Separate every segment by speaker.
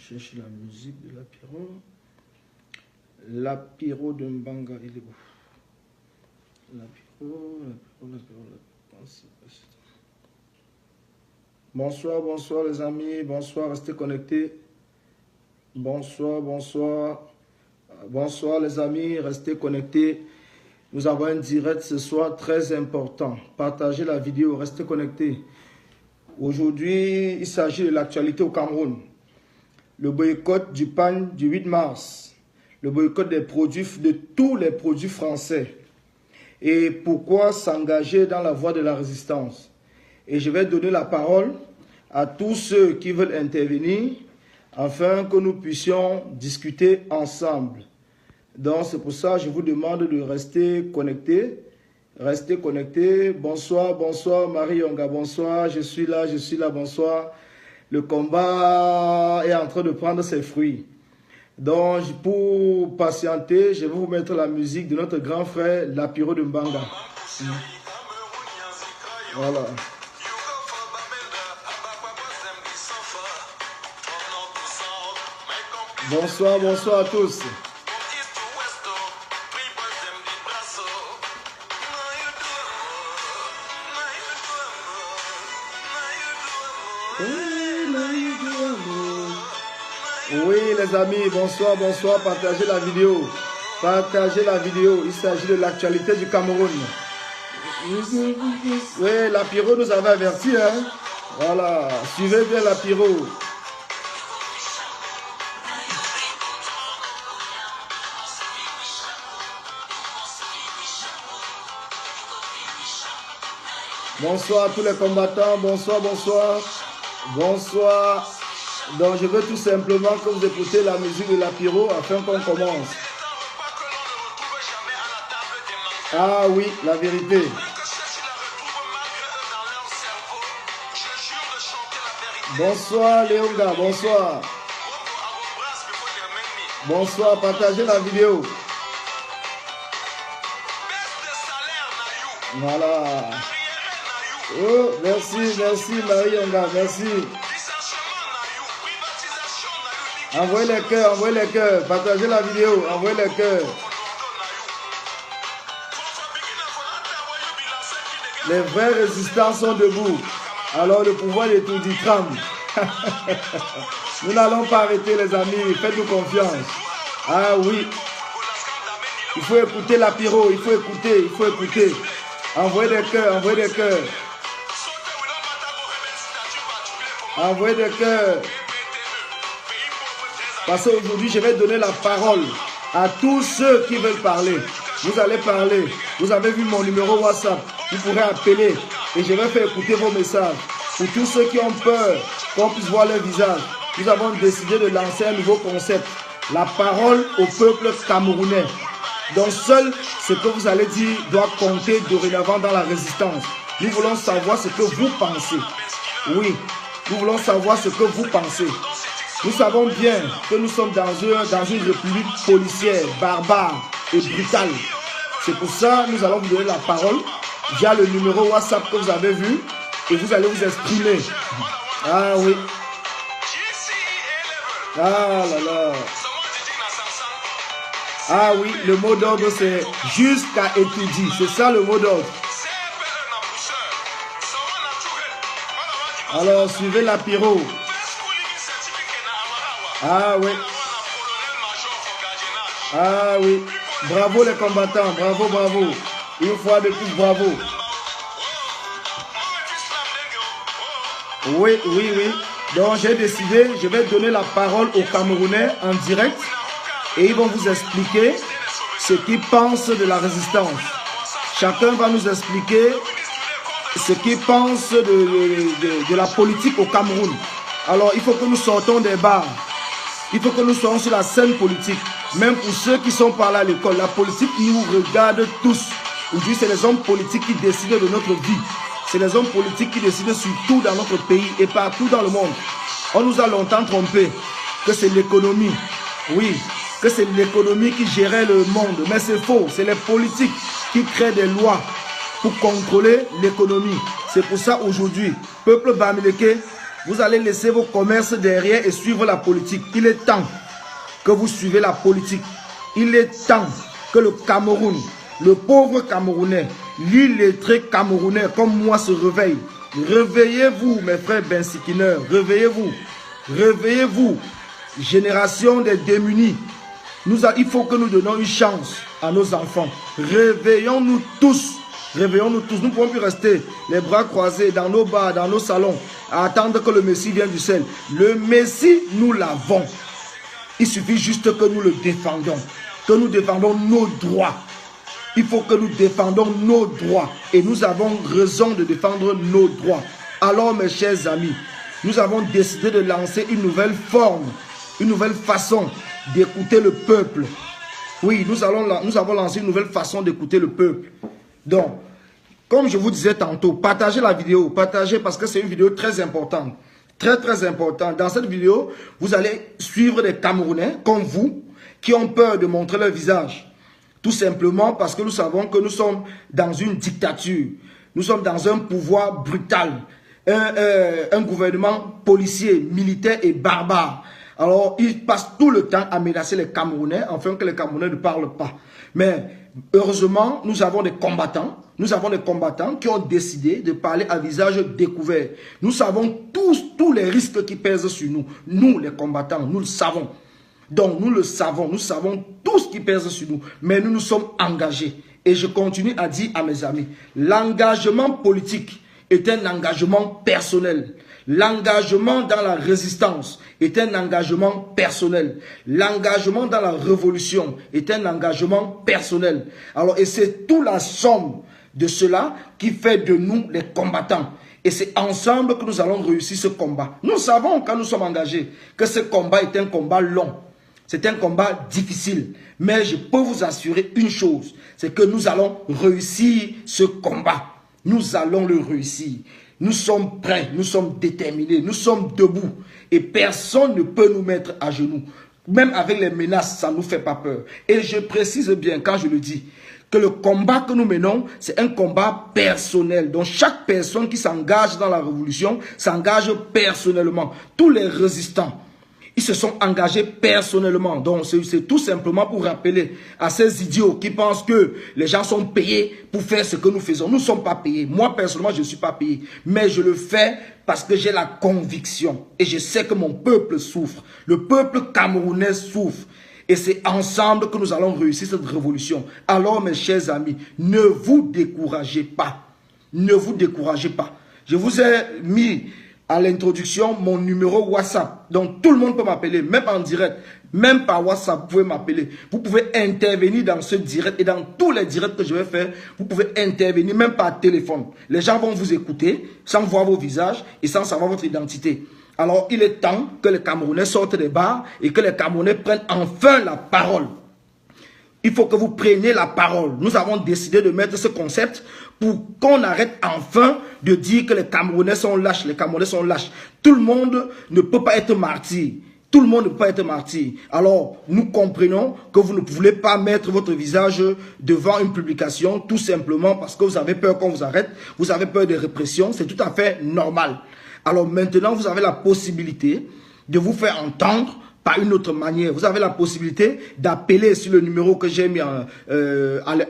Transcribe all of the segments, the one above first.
Speaker 1: cherche la musique de l'apéro. L'apéro de Mbanga, il est où? L'apéro. Bonsoir, bonsoir les amis. Bonsoir, restez connectés. Bonsoir, bonsoir. Bonsoir les amis, restez connectés. Nous avons un direct ce soir très important. Partagez la vidéo, restez connectés. Aujourd'hui, il s'agit de l'actualité au Cameroun. Le boycott du PAN du 8 mars. Le boycott des produits, de tous les produits français. Et pourquoi s'engager dans la voie de la résistance. Et je vais donner la parole à tous ceux qui veulent intervenir afin que nous puissions discuter ensemble. Donc c'est pour ça que je vous demande de rester connectés. Restez connectés. Bonsoir, bonsoir Marie Yonga, bonsoir. Je suis là, bonsoir. Le combat est en train de prendre ses fruits. Donc pour patienter, je vais vous mettre la musique de notre grand frère, l'apéro de Mbanga. Voilà. Bonsoir, bonsoir à tous. Oui les amis, bonsoir, bonsoir, partagez la vidéo. Partagez la vidéo, il s'agit de l'actualité du Cameroun. Oui, l'apéro nous avait averti, hein. Voilà, suivez bien l'apéro. Bonsoir à tous les combattants, bonsoir, bonsoir. Bonsoir. Donc je veux tout simplement que vous écoutez la musique de l'apéro afin qu'on commence. Ah oui, la vérité. Bonsoir Léonga, bonsoir. Bonsoir, partagez la vidéo. Voilà. Oh, merci, merci Marie Yonga, merci. Envoyez les cœurs, partagez la vidéo, envoyez les cœurs. Les vrais résistants sont debout. Alors le pouvoir des tout dit tremble. Nous n'allons pas arrêter les amis, faites-nous confiance. Ah oui. Il faut écouter l'apéro, il faut écouter. Envoyez des cœurs, envoyez des cœurs. Envoyez des cœurs. Parce qu'aujourd'hui, je vais donner la parole à tous ceux qui veulent parler. Vous allez parler. Vous avez vu mon numéro WhatsApp. Vous pourrez appeler et je vais faire écouter vos messages. Pour tous ceux qui ont peur qu'on puisse voir leur visage, nous avons décidé de lancer un nouveau concept. La parole au peuple camerounais. Donc seul ce que vous allez dire doit compter dorénavant dans la résistance. Nous voulons savoir ce que vous pensez. Oui, nous voulons savoir ce que vous pensez. Nous savons bien que nous sommes dans une république policière, barbare et brutale. C'est pour ça que nous allons vous donner la parole via le numéro WhatsApp que vous avez vu et vous allez vous exprimer. Ah oui. Ah là là. Ah oui, le mot d'ordre c'est jusqu'à étudier. C'est ça le mot d'ordre. Alors suivez l'apéro. Ah oui. Ah oui. Bravo les combattants. Bravo, bravo. Une fois de plus, bravo. Oui, oui, oui. Donc j'ai décidé, je vais donner la parole aux Camerounais en direct. Et ils vont vous expliquer ce qu'ils pensent de la résistance. Chacun va nous expliquer ce qu'il pense de la politique au Cameroun. Alors il faut que nous sortons des bars. Il faut que nous soyons sur la scène politique. Même pour ceux qui sont par là à l'école, la politique nous regarde tous. Aujourd'hui, c'est les hommes politiques qui décident de notre vie. C'est les hommes politiques qui décident surtout dans notre pays et partout dans le monde. On nous a longtemps trompé que c'est l'économie. Oui, que c'est l'économie qui gérait le monde. Mais c'est faux. C'est les politiques qui créent des lois pour contrôler l'économie. C'est pour ça aujourd'hui, peuple bamileke, Vous allez laisser vos commerces derrière et suivre la politique. Il est temps que vous suivez la politique. Il est temps que le Cameroun, le pauvre Camerounais, l'illettré Camerounais comme moi se réveille. Réveillez-vous, mes frères bensikineurs. Réveillez-vous. Réveillez-vous. Génération des démunis. Il faut que nous donnions une chance à nos enfants. Réveillons-nous tous. Réveillons-nous tous. Nous ne pouvons plus rester les bras croisés dans nos bars, dans nos salons, à attendre que le Messie vienne du ciel. Le Messie, nous l'avons. Il suffit juste que nous le défendons. Que nous défendons nos droits. Il faut que nous défendons nos droits. Et nous avons raison de défendre nos droits. Alors, mes chers amis, nous avons décidé de lancer une nouvelle forme, une nouvelle façon d'écouter le peuple. Oui, nous avons lancé une nouvelle façon d'écouter le peuple. Donc, comme je vous disais tantôt, partagez la vidéo. Partagez parce que c'est une vidéo très importante. Très, très importante. Dans cette vidéo, vous allez suivre des Camerounais comme vous qui ont peur de montrer leur visage. Tout simplement parce que nous savons que nous sommes dans une dictature. Nous sommes dans un pouvoir brutal. Un gouvernement policier, militaire et barbare. Alors, ils passent tout le temps à menacer les Camerounais afin que les Camerounais ne parlent pas. Mais heureusement, nous avons des combattants. Nous avons des combattants qui ont décidé de parler à visage découvert. Nous savons tous les risques qui pèsent sur nous. Nous, les combattants, nous le savons. Donc, nous savons tout ce qui pèse sur nous. Mais nous nous sommes engagés. Et je continue à dire à mes amis, l'engagement politique est un engagement personnel. L'engagement dans la résistance est un engagement personnel. L'engagement dans la révolution est un engagement personnel. Alors, et c'est toute la somme de cela qui fait de nous les combattants. Et c'est ensemble que nous allons réussir ce combat. Nous savons, quand nous sommes engagés, que ce combat est un combat long. C'est un combat difficile. Mais je peux vous assurer une chose, c'est que nous allons réussir ce combat. Nous allons le réussir. Nous sommes prêts, nous sommes déterminés, nous sommes debout. Et personne ne peut nous mettre à genoux. Même avec les menaces, ça ne nous fait pas peur. Et je précise bien quand je le dis, que le combat que nous menons, c'est un combat personnel. Donc chaque personne qui s'engage dans la révolution s'engage personnellement. Tous les résistants, ils se sont engagés personnellement. Donc c'est tout simplement pour rappeler à ces idiots qui pensent que les gens sont payés pour faire ce que nous faisons. Nous ne sommes pas payés. Moi personnellement, je ne suis pas payé. Mais je le fais parce que j'ai la conviction. Et je sais que mon peuple souffre. Le peuple camerounais souffre. Et c'est ensemble que nous allons réussir cette révolution. Alors mes chers amis, ne vous découragez pas. Ne vous découragez pas. Je vous ai mis à l'introduction mon numéro WhatsApp. Donc tout le monde peut m'appeler, même en direct, même par WhatsApp, vous pouvez m'appeler. Vous pouvez intervenir dans ce direct et dans tous les directs que je vais faire, vous pouvez intervenir même par téléphone. Les gens vont vous écouter sans voir vos visages et sans savoir votre identité. Alors il est temps que les Camerounais sortent des bars et que les Camerounais prennent enfin la parole. Il faut que vous preniez la parole. Nous avons décidé de mettre ce concept pour qu'on arrête enfin de dire que les Camerounais sont lâches. Les Camerounais sont lâches. Tout le monde ne peut pas être martyr. Tout le monde ne peut pas être martyr. Alors, nous comprenons que vous ne voulez pas mettre votre visage devant une publication tout simplement parce que vous avez peur qu'on vous arrête. Vous avez peur de répression. C'est tout à fait normal. Alors maintenant, vous avez la possibilité de vous faire entendre par une autre manière. Vous avez la possibilité d'appeler sur le numéro que j'ai mis en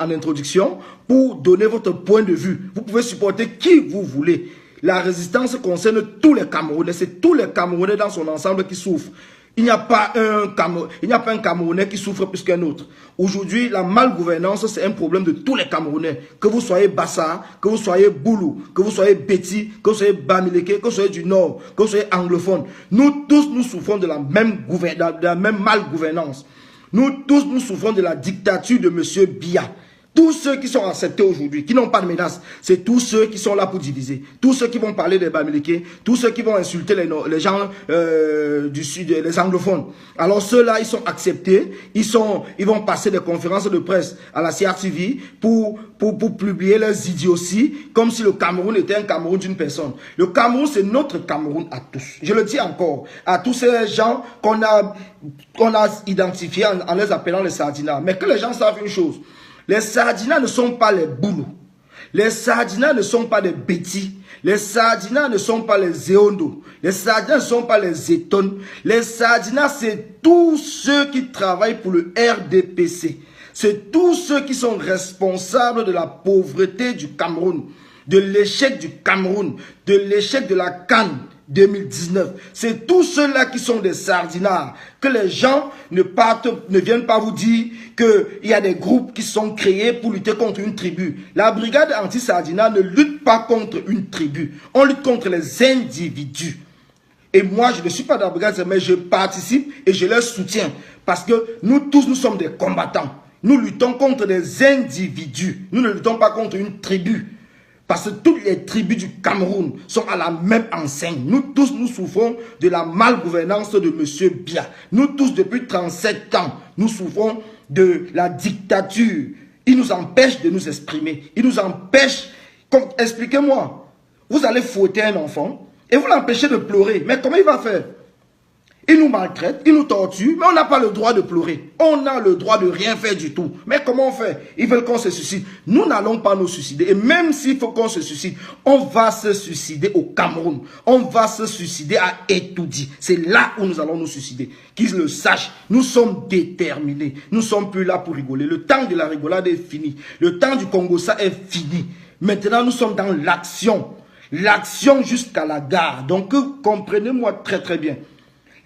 Speaker 1: introduction pour donner votre point de vue. Vous pouvez supporter qui vous voulez. La résistance concerne tous les Camerounais. C'est tous les Camerounais dans son ensemble qui souffrent. Il n'y a pas un Camerounais qui souffre plus qu'un autre. Aujourd'hui, la malgouvernance, c'est un problème de tous les Camerounais. Que vous soyez Bassa, que vous soyez Boulou, que vous soyez Béti, que vous soyez Bamileke, que vous soyez du Nord, que vous soyez anglophone. Nous tous, nous souffrons de la même malgouvernance. Nous tous, nous souffrons de la dictature de M. Biya. Tous ceux qui sont acceptés aujourd'hui, qui n'ont pas de menace, c'est tous ceux qui sont là pour diviser. Tous ceux qui vont parler des Bamileke, tous ceux qui vont insulter les gens du Sud, les anglophones. Alors ceux-là, ils sont acceptés, ils vont passer des conférences de presse à la CRTV pour publier leurs idioties, comme si le Cameroun était un Cameroun d'une personne. Le Cameroun, c'est notre Cameroun à tous. Je le dis encore, à tous ces gens qu'on a identifiés en les appelant les sardinats. Mais que les gens savent une chose. Les sardinats ne sont pas les boulous. Les Sardinas ne sont pas des bêtis. Les Sardinas ne sont pas les Zéondo. Les Sardinas ne sont pas les Étones. Les Sardinas, c'est tous ceux qui travaillent pour le RDPC. C'est tous ceux qui sont responsables de la pauvreté du Cameroun, de l'échec du Cameroun, de l'échec de la CAN 2019. C'est tous ceux-là qui sont des sardinards. Que les gens ne viennent pas vous dire qu'il y a des groupes qui sont créés pour lutter contre une tribu. La brigade anti-sardinard ne lutte pas contre une tribu. On lutte contre les individus. Et moi, je ne suis pas dans la brigade, mais je participe et je leur soutiens. Parce que nous tous, nous sommes des combattants. Nous luttons contre des individus. Nous ne luttons pas contre une tribu. Parce que toutes les tribus du Cameroun sont à la même enseigne. Nous tous, nous souffrons de la malgouvernance de M. Biya. Nous tous, depuis 37 ans, nous souffrons de la dictature. Il nous empêche de nous exprimer. Il nous empêche... Expliquez-moi. Vous allez fouetter un enfant et vous l'empêchez de pleurer. Mais comment il va faire? Il nous maltraite, il nous torture, mais on n'a pas le droit de pleurer. On a le droit de rien faire du tout. Mais comment on fait? Ils veulent qu'on se suicide. Nous n'allons pas nous suicider. Et même s'il faut qu'on se suicide, on va se suicider au Cameroun. On va se suicider à Etoudi. C'est là où nous allons nous suicider. Qu'ils le sachent, nous sommes déterminés. Nous ne sommes plus là pour rigoler. Le temps de la rigolade est fini. Le temps du Congo-Ça est fini. Maintenant, nous sommes dans l'action. L'action jusqu'à la gare. Donc, comprenez-moi très très bien.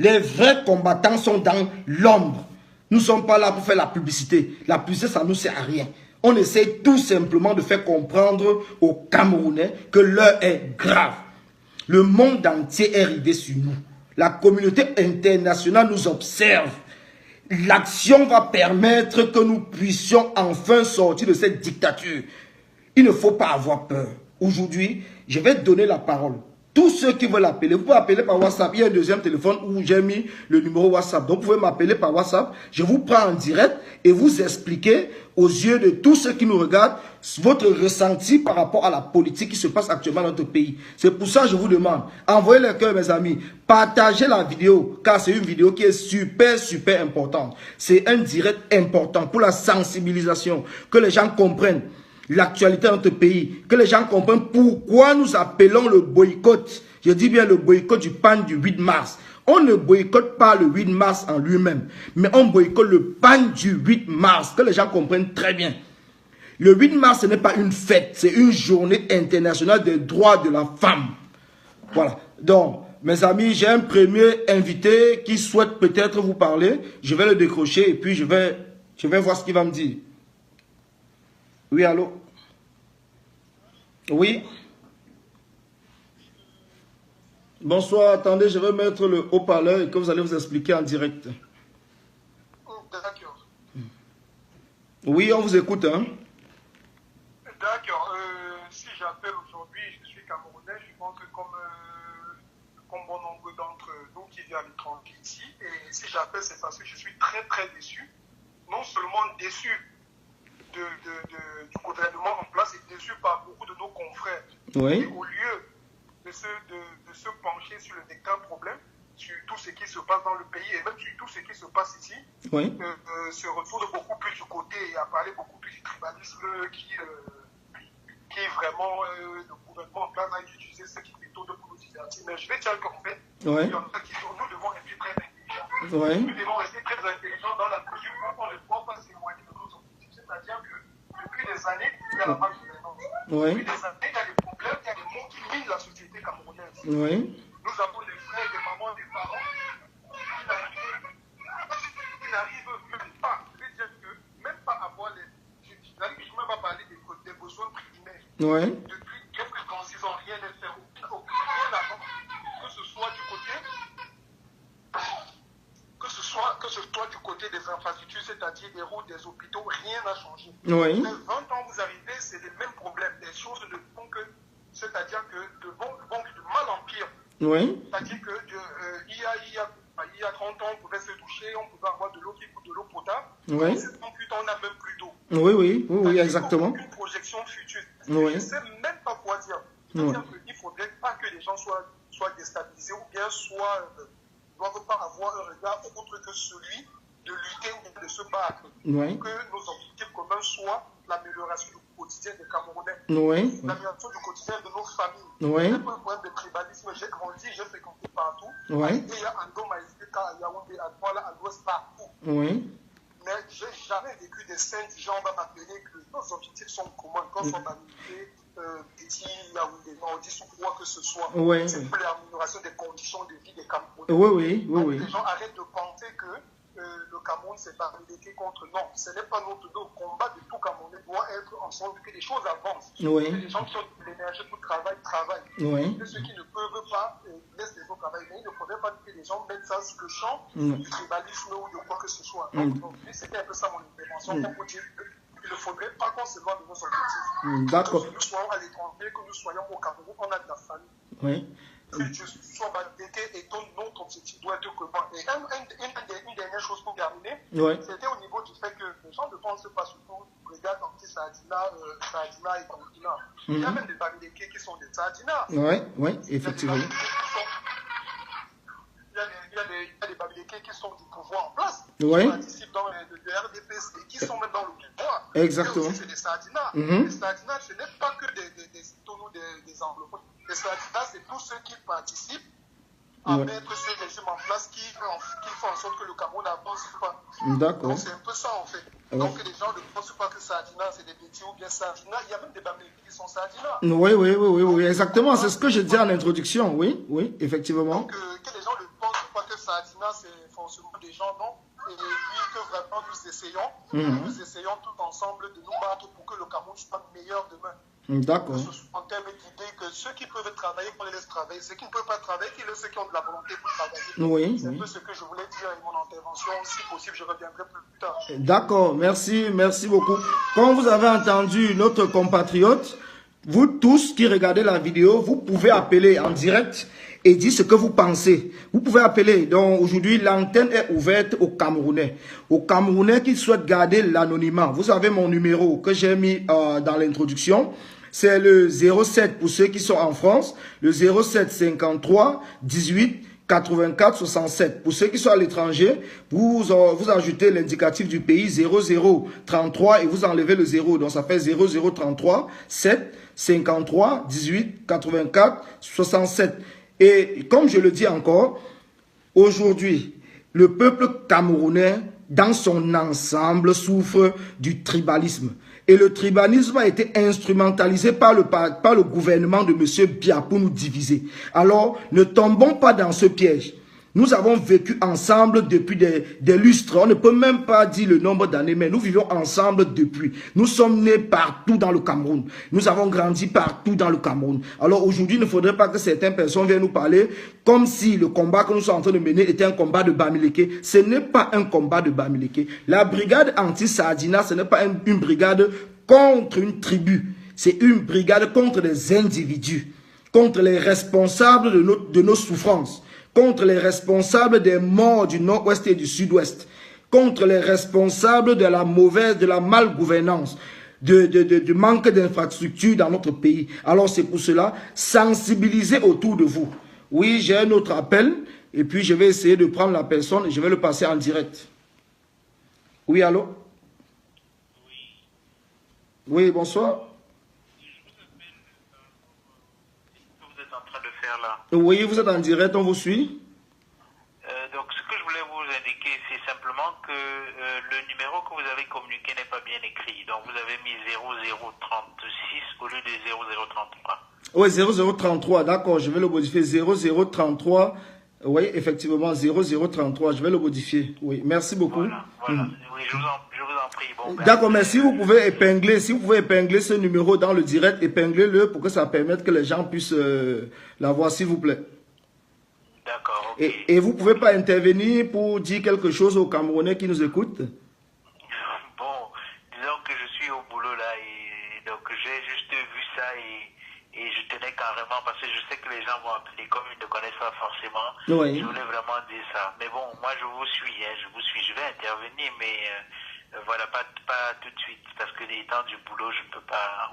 Speaker 1: Les vrais combattants sont dans l'ombre. Nous ne sommes pas là pour faire la publicité. La publicité, ça ne nous sert à rien. On essaie tout simplement de faire comprendre aux Camerounais que l'heure est grave. Le monde entier est ridé sur nous. La communauté internationale nous observe. L'action va permettre que nous puissions enfin sortir de cette dictature. Il ne faut pas avoir peur. Aujourd'hui, je vais donner la parole. Tous ceux qui veulent appeler, vous pouvez appeler par WhatsApp. Il y a un deuxième téléphone où j'ai mis le numéro WhatsApp. Donc, vous pouvez m'appeler par WhatsApp. Je vous prends en direct et vous expliquer aux yeux de tous ceux qui nous regardent votre ressenti par rapport à la politique qui se passe actuellement dans notre pays. C'est pour ça que je vous demande, envoyez les cœurs, mes amis. Partagez la vidéo, car c'est une vidéo qui est super, super importante. C'est un direct important pour la sensibilisation, que les gens comprennent l'actualité de notre pays, que les gens comprennent pourquoi nous appelons le boycott. Je dis bien le boycott du PAN du 8 mars. On ne boycotte pas le 8 mars en lui-même, mais on boycotte le PAN du 8 mars, que les gens comprennent très bien. Le 8 mars, ce n'est pas une fête, c'est une journée internationale des droits de la femme. Voilà. Donc, mes amis, j'ai un premier invité qui souhaite peut-être vous parler. Je vais le décrocher et puis je vais voir ce qu'il va me dire. Oui, allô? Oui? Bonsoir, attendez, je vais mettre le haut-parleur et que vous allez vous expliquer en direct.
Speaker 2: D'accord.
Speaker 1: Oui, on vous écoute, hein?
Speaker 2: D'accord. Si j'appelle aujourd'hui, je suis Camerounais, je pense que comme bon nombre d'entre nous qui vivent à l'étranger ici, et si j'appelle, c'est parce que je suis très très déçu. Non seulement déçu du gouvernement en place et déçu par beaucoup de nos confrères.
Speaker 1: Oui.
Speaker 2: Et au lieu de se pencher sur le véritable problème, sur tout ce qui se passe dans le pays et même sur tout ce qui se passe ici,
Speaker 1: oui.
Speaker 2: Se retourne beaucoup plus du côté et à parler beaucoup plus du tribalisme qui est vraiment le gouvernement en place a utilisé ce qui est plutôt de pour nous divertir. Mais je vais dire qu'en fait,
Speaker 1: oui.
Speaker 2: il y en a qui sont, nous devons rester très intelligents.
Speaker 1: Oui.
Speaker 2: Nous devons rester très intelligents dans la mesure où on ne doit pas s'éloigner de nos objectifs. C'est-à-dire que depuis des années, il y a la malgouvernance.
Speaker 1: Oui.
Speaker 2: Depuis des années, il y a des problèmes, il y a des mots qui minent la société camerounaise.
Speaker 1: Oui.
Speaker 2: Nous avons des frères, des mamans, des parents qui n'arrivent même pas. Je veux dire que même pas avoir les. Je n'arrive même pas à parler des besoins primaires.
Speaker 1: Oui.
Speaker 2: Depuis quelques temps, ils n'ont rien à faire. Rien à faire. Que ce soit du côté. Que ce soit du côté des infrastructures, c'est-à-dire des routes, des hôpitaux, rien n'a changé.
Speaker 1: Oui.
Speaker 2: 20 ans, vous arrivez, c'est les mêmes problèmes. Des choses ne font que. C'est-à-dire que de mal en pire.
Speaker 1: Oui.
Speaker 2: C'est-à-dire que il y a 30 ans, on pouvait se toucher, on pouvait avoir de l'eau qui coûte de l'eau potable.
Speaker 1: Oui.
Speaker 2: 7 ans plus tard, on n'a même plus d'eau.
Speaker 1: Oui, exactement.
Speaker 2: Une projection future.
Speaker 1: Oui.
Speaker 2: Je ne sais même pas quoi dire. C'est-à-dire qu'il ne faudrait pas que les gens soient déstabilisés ou bien ne doivent pas avoir un regard autre que celui de lutter ou de se battre.
Speaker 1: Oui.
Speaker 2: Que nos objectifs communs soient l'amélioration du quotidien des Camerounais,
Speaker 1: oui,
Speaker 2: l'amélioration du quotidien de nos familles.
Speaker 1: oui,
Speaker 2: Il n'y a pas un problème de tribalisme. J'ai grandi, j'ai fréquenté partout.
Speaker 1: oui,
Speaker 2: Et il y a Ando Maïseka, à Yaoundé, à Douala, à l'Ouest, partout.
Speaker 1: oui,
Speaker 2: Mais je n'ai jamais vécu des scènes du genre, on va m'appeler que nos objectifs sont communs, qu'on soit Bamileke, Petit, Yaoundé, Nordis ou quoi que ce soit.
Speaker 1: oui,
Speaker 2: C'est pour l'amélioration des conditions de vie des Camerounais.
Speaker 1: oui, oui, oui,
Speaker 2: Donc,
Speaker 1: oui.
Speaker 2: les gens arrêtent de penser que le Cameroun, c'est Bamileke contre. Non, ce n'est pas notre dos. Le combat de tout Camerounais doit être ensemble, que les choses avancent.
Speaker 1: Oui.
Speaker 2: Que les gens qui ont de l'énergie pour travailler, travaillent.
Speaker 1: Oui.
Speaker 2: Que ceux qui ne peuvent pas laissent les autres travailler. Mais il ne faudrait pas que les gens mettent ça sur le champ du tribalisme ou de quoi que ce soit. Donc, c'était un peu ça mon intervention pour vous dire qu'il ne faudrait pas qu'on se voit de nos objectifs.
Speaker 1: D'accord.
Speaker 2: Que nous soyons à l'étranger, que nous soyons au Cameroun, on a de la famille.
Speaker 1: Oui.
Speaker 2: Que je sois Bamileke et notre objectif doit être commun. Et une dernière chose pour terminer,
Speaker 1: Oui.
Speaker 2: c'était au niveau du fait que les gens ne pensent pas surtout brigade anti-Sardina, Sardina et Continent. Il y a même des Bamileke qui sont des Sardina.
Speaker 1: Oui, oui, effectivement.
Speaker 2: Il y a des Bamileke qui sont du pouvoir en place,
Speaker 1: Oui.
Speaker 2: qui participent dans le RDPC, qui sont même dans le pouvoir.
Speaker 1: Exactement.
Speaker 2: Et aussi, c'est des Sardina. Les Sardina, ce n'est pas que des anglophones. Les Sardina, c'est tous ceux qui participent à mettre ce régime en place qui font en sorte que le Cameroun n'avance pas.
Speaker 1: D'accord.
Speaker 2: Donc c'est un peu ça en fait. Donc les gens ne pensent pas que Sardina c'est des petits ou bien Sardina. Il y a même des Bamileke qui sont Sardina.
Speaker 1: Oui, oui, oui, oui, oui, exactement. C'est ce que je dis en introduction. Oui, oui, effectivement.
Speaker 2: Donc que les gens ne pensent pas que Sardina c'est forcément des gens, non. Et puis que vraiment nous essayons tous ensemble de nous battre pour que le Cameroun soit meilleur demain.
Speaker 1: D'accord.
Speaker 2: En termes d'idée que ceux qui peuvent travailler, qu'on les laisse travailler. Ceux qui ne peuvent pas travailler, qu'ils laissent ceux qui ont de la volonté pour travailler.
Speaker 1: Oui.
Speaker 2: C'est un peu ce que je voulais dire et mon intervention. Si possible, je reviendrai plus tard.
Speaker 1: D'accord, merci, merci beaucoup. Comme vous avez entendu notre compatriote, vous tous qui regardez la vidéo, vous pouvez appeler en direct et dire ce que vous pensez. Vous pouvez appeler. Donc aujourd'hui, l'antenne est ouverte aux Camerounais. Aux Camerounais qui souhaitent garder l'anonymat. Vous avez mon numéro que j'ai mis dans l'introduction. C'est le 07 pour ceux qui sont en France, le 07 53 18 84 67. Pour ceux qui sont à l'étranger, vous ajoutez l'indicatif du pays 00 33 et vous enlevez le 0. Donc ça fait 00 33 7 53 18 84 67. Et comme je le dis encore, aujourd'hui, le peuple camerounais dans son ensemble souffre du tribalisme. Et le tribalisme a été instrumentalisé par le gouvernement de M. Biya pour nous diviser. Alors, ne tombons pas dans ce piège. Nous avons vécu ensemble depuis des lustres. On ne peut même pas dire le nombre d'années, mais nous vivons ensemble depuis. Nous sommes nés partout dans le Cameroun. Nous avons grandi partout dans le Cameroun. Alors aujourd'hui, il ne faudrait pas que certaines personnes viennent nous parler comme si le combat que nous sommes en train de mener était un combat de Bamileke. Ce n'est pas un combat de Bamileke. La brigade anti-Sardina, ce n'est pas une brigade contre une tribu. C'est une brigade contre les individus, contre les responsables de nos souffrances, contre les responsables des morts du nord-ouest et du sud-ouest, contre les responsables de la malgouvernance, du manque d'infrastructures dans notre pays. Alors c'est pour cela, sensibiliser autour de vous. Oui, j'ai un autre appel, et puis je vais essayer de prendre la personne et je vais le passer en direct. Oui, allô? Oui, bonsoir.
Speaker 3: Vous êtes en train de faire là.
Speaker 1: Oui, vous êtes en direct, on vous suit.
Speaker 3: Donc ce que je voulais vous indiquer, c'est simplement que le numéro que vous avez communiqué n'est pas bien écrit. Donc vous avez mis 0036 au lieu de 0033.
Speaker 1: Oui, 0033, d'accord, je vais le modifier. 0033, oui, effectivement, 0033, je vais le modifier. Oui, merci beaucoup.
Speaker 3: Voilà. Oui, je vous en prie. Bon,
Speaker 1: d'accord, mais si vous pouvez épingler, ce numéro dans le direct, épinglez-le pour que ça permette que les gens puissent l'avoir, s'il vous plaît.
Speaker 3: D'accord, ok.
Speaker 1: Et vous ne pouvez pas intervenir pour dire quelque chose aux Camerounais qui nous écoutent?
Speaker 3: Bon, disons que je suis au boulot là et donc j'ai juste vu ça et je tenais carrément parce que je sais que les gens vont appeler comme ils ne connaissent pas forcément.
Speaker 1: Oui.
Speaker 3: Je voulais vraiment dire ça. Mais bon, moi je vous suis, je vais intervenir, mais voilà, pas tout de suite parce que étant du boulot, je peux pas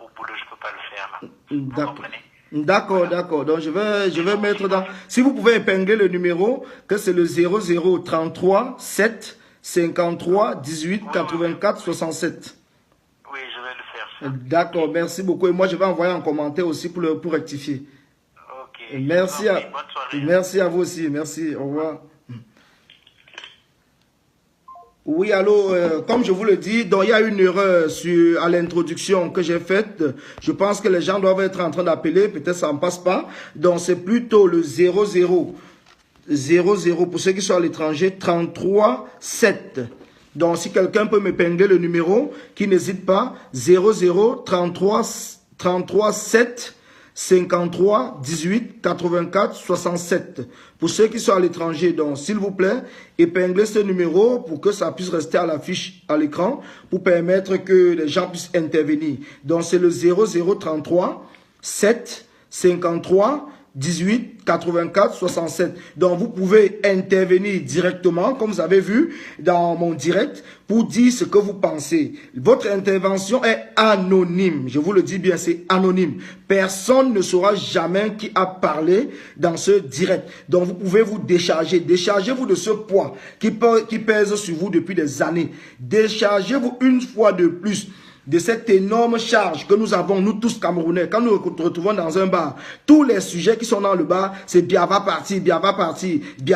Speaker 3: le faire là. Vous comprenez?
Speaker 1: D'accord, voilà. D'accord. Donc je vais mettre dans. Si vous pouvez épingler le numéro, que c'est le 0033 7 53 18 84 67.
Speaker 3: Oui, je vais le faire ça.
Speaker 1: D'accord, merci beaucoup. Et moi, je vais envoyer un commentaire aussi pour rectifier.
Speaker 3: Ok.
Speaker 1: Merci
Speaker 3: Ok,
Speaker 1: à,
Speaker 3: bonne soirée.
Speaker 1: merci à vous aussi. Merci. Au revoir. Oui, allô, comme je vous le dis, donc il y a une erreur à l'introduction que j'ai faite. Je pense que les gens doivent être en train d'appeler, peut-être ça ne passe pas. Donc c'est plutôt le 00 pour ceux qui sont à l'étranger, 33 7. Donc si quelqu'un peut m'épingler le numéro, qui n'hésite pas, 00 33 7 53 18 84 67. Pour ceux qui sont à l'étranger, donc s'il vous plaît, épinglez ce numéro pour que ça puisse rester à l'affiche à l'écran pour permettre que les gens puissent intervenir. Donc c'est le 0033 7 53 18 84 67. Donc vous pouvez intervenir directement, comme vous avez vu dans mon direct, pour dire ce que vous pensez. Votre intervention est anonyme. Je vous le dis bien, c'est anonyme. Personne ne saura jamais qui a parlé dans ce direct. Donc vous pouvez vous décharger. Déchargez-vous de ce poids qui pèse sur vous depuis des années. Déchargez-vous une fois de plus de cette énorme charge que nous avons, nous tous Camerounais, quand nous nous retrouvons dans un bar. Tous les sujets qui sont dans le bar, c'est Bia va partir, Bia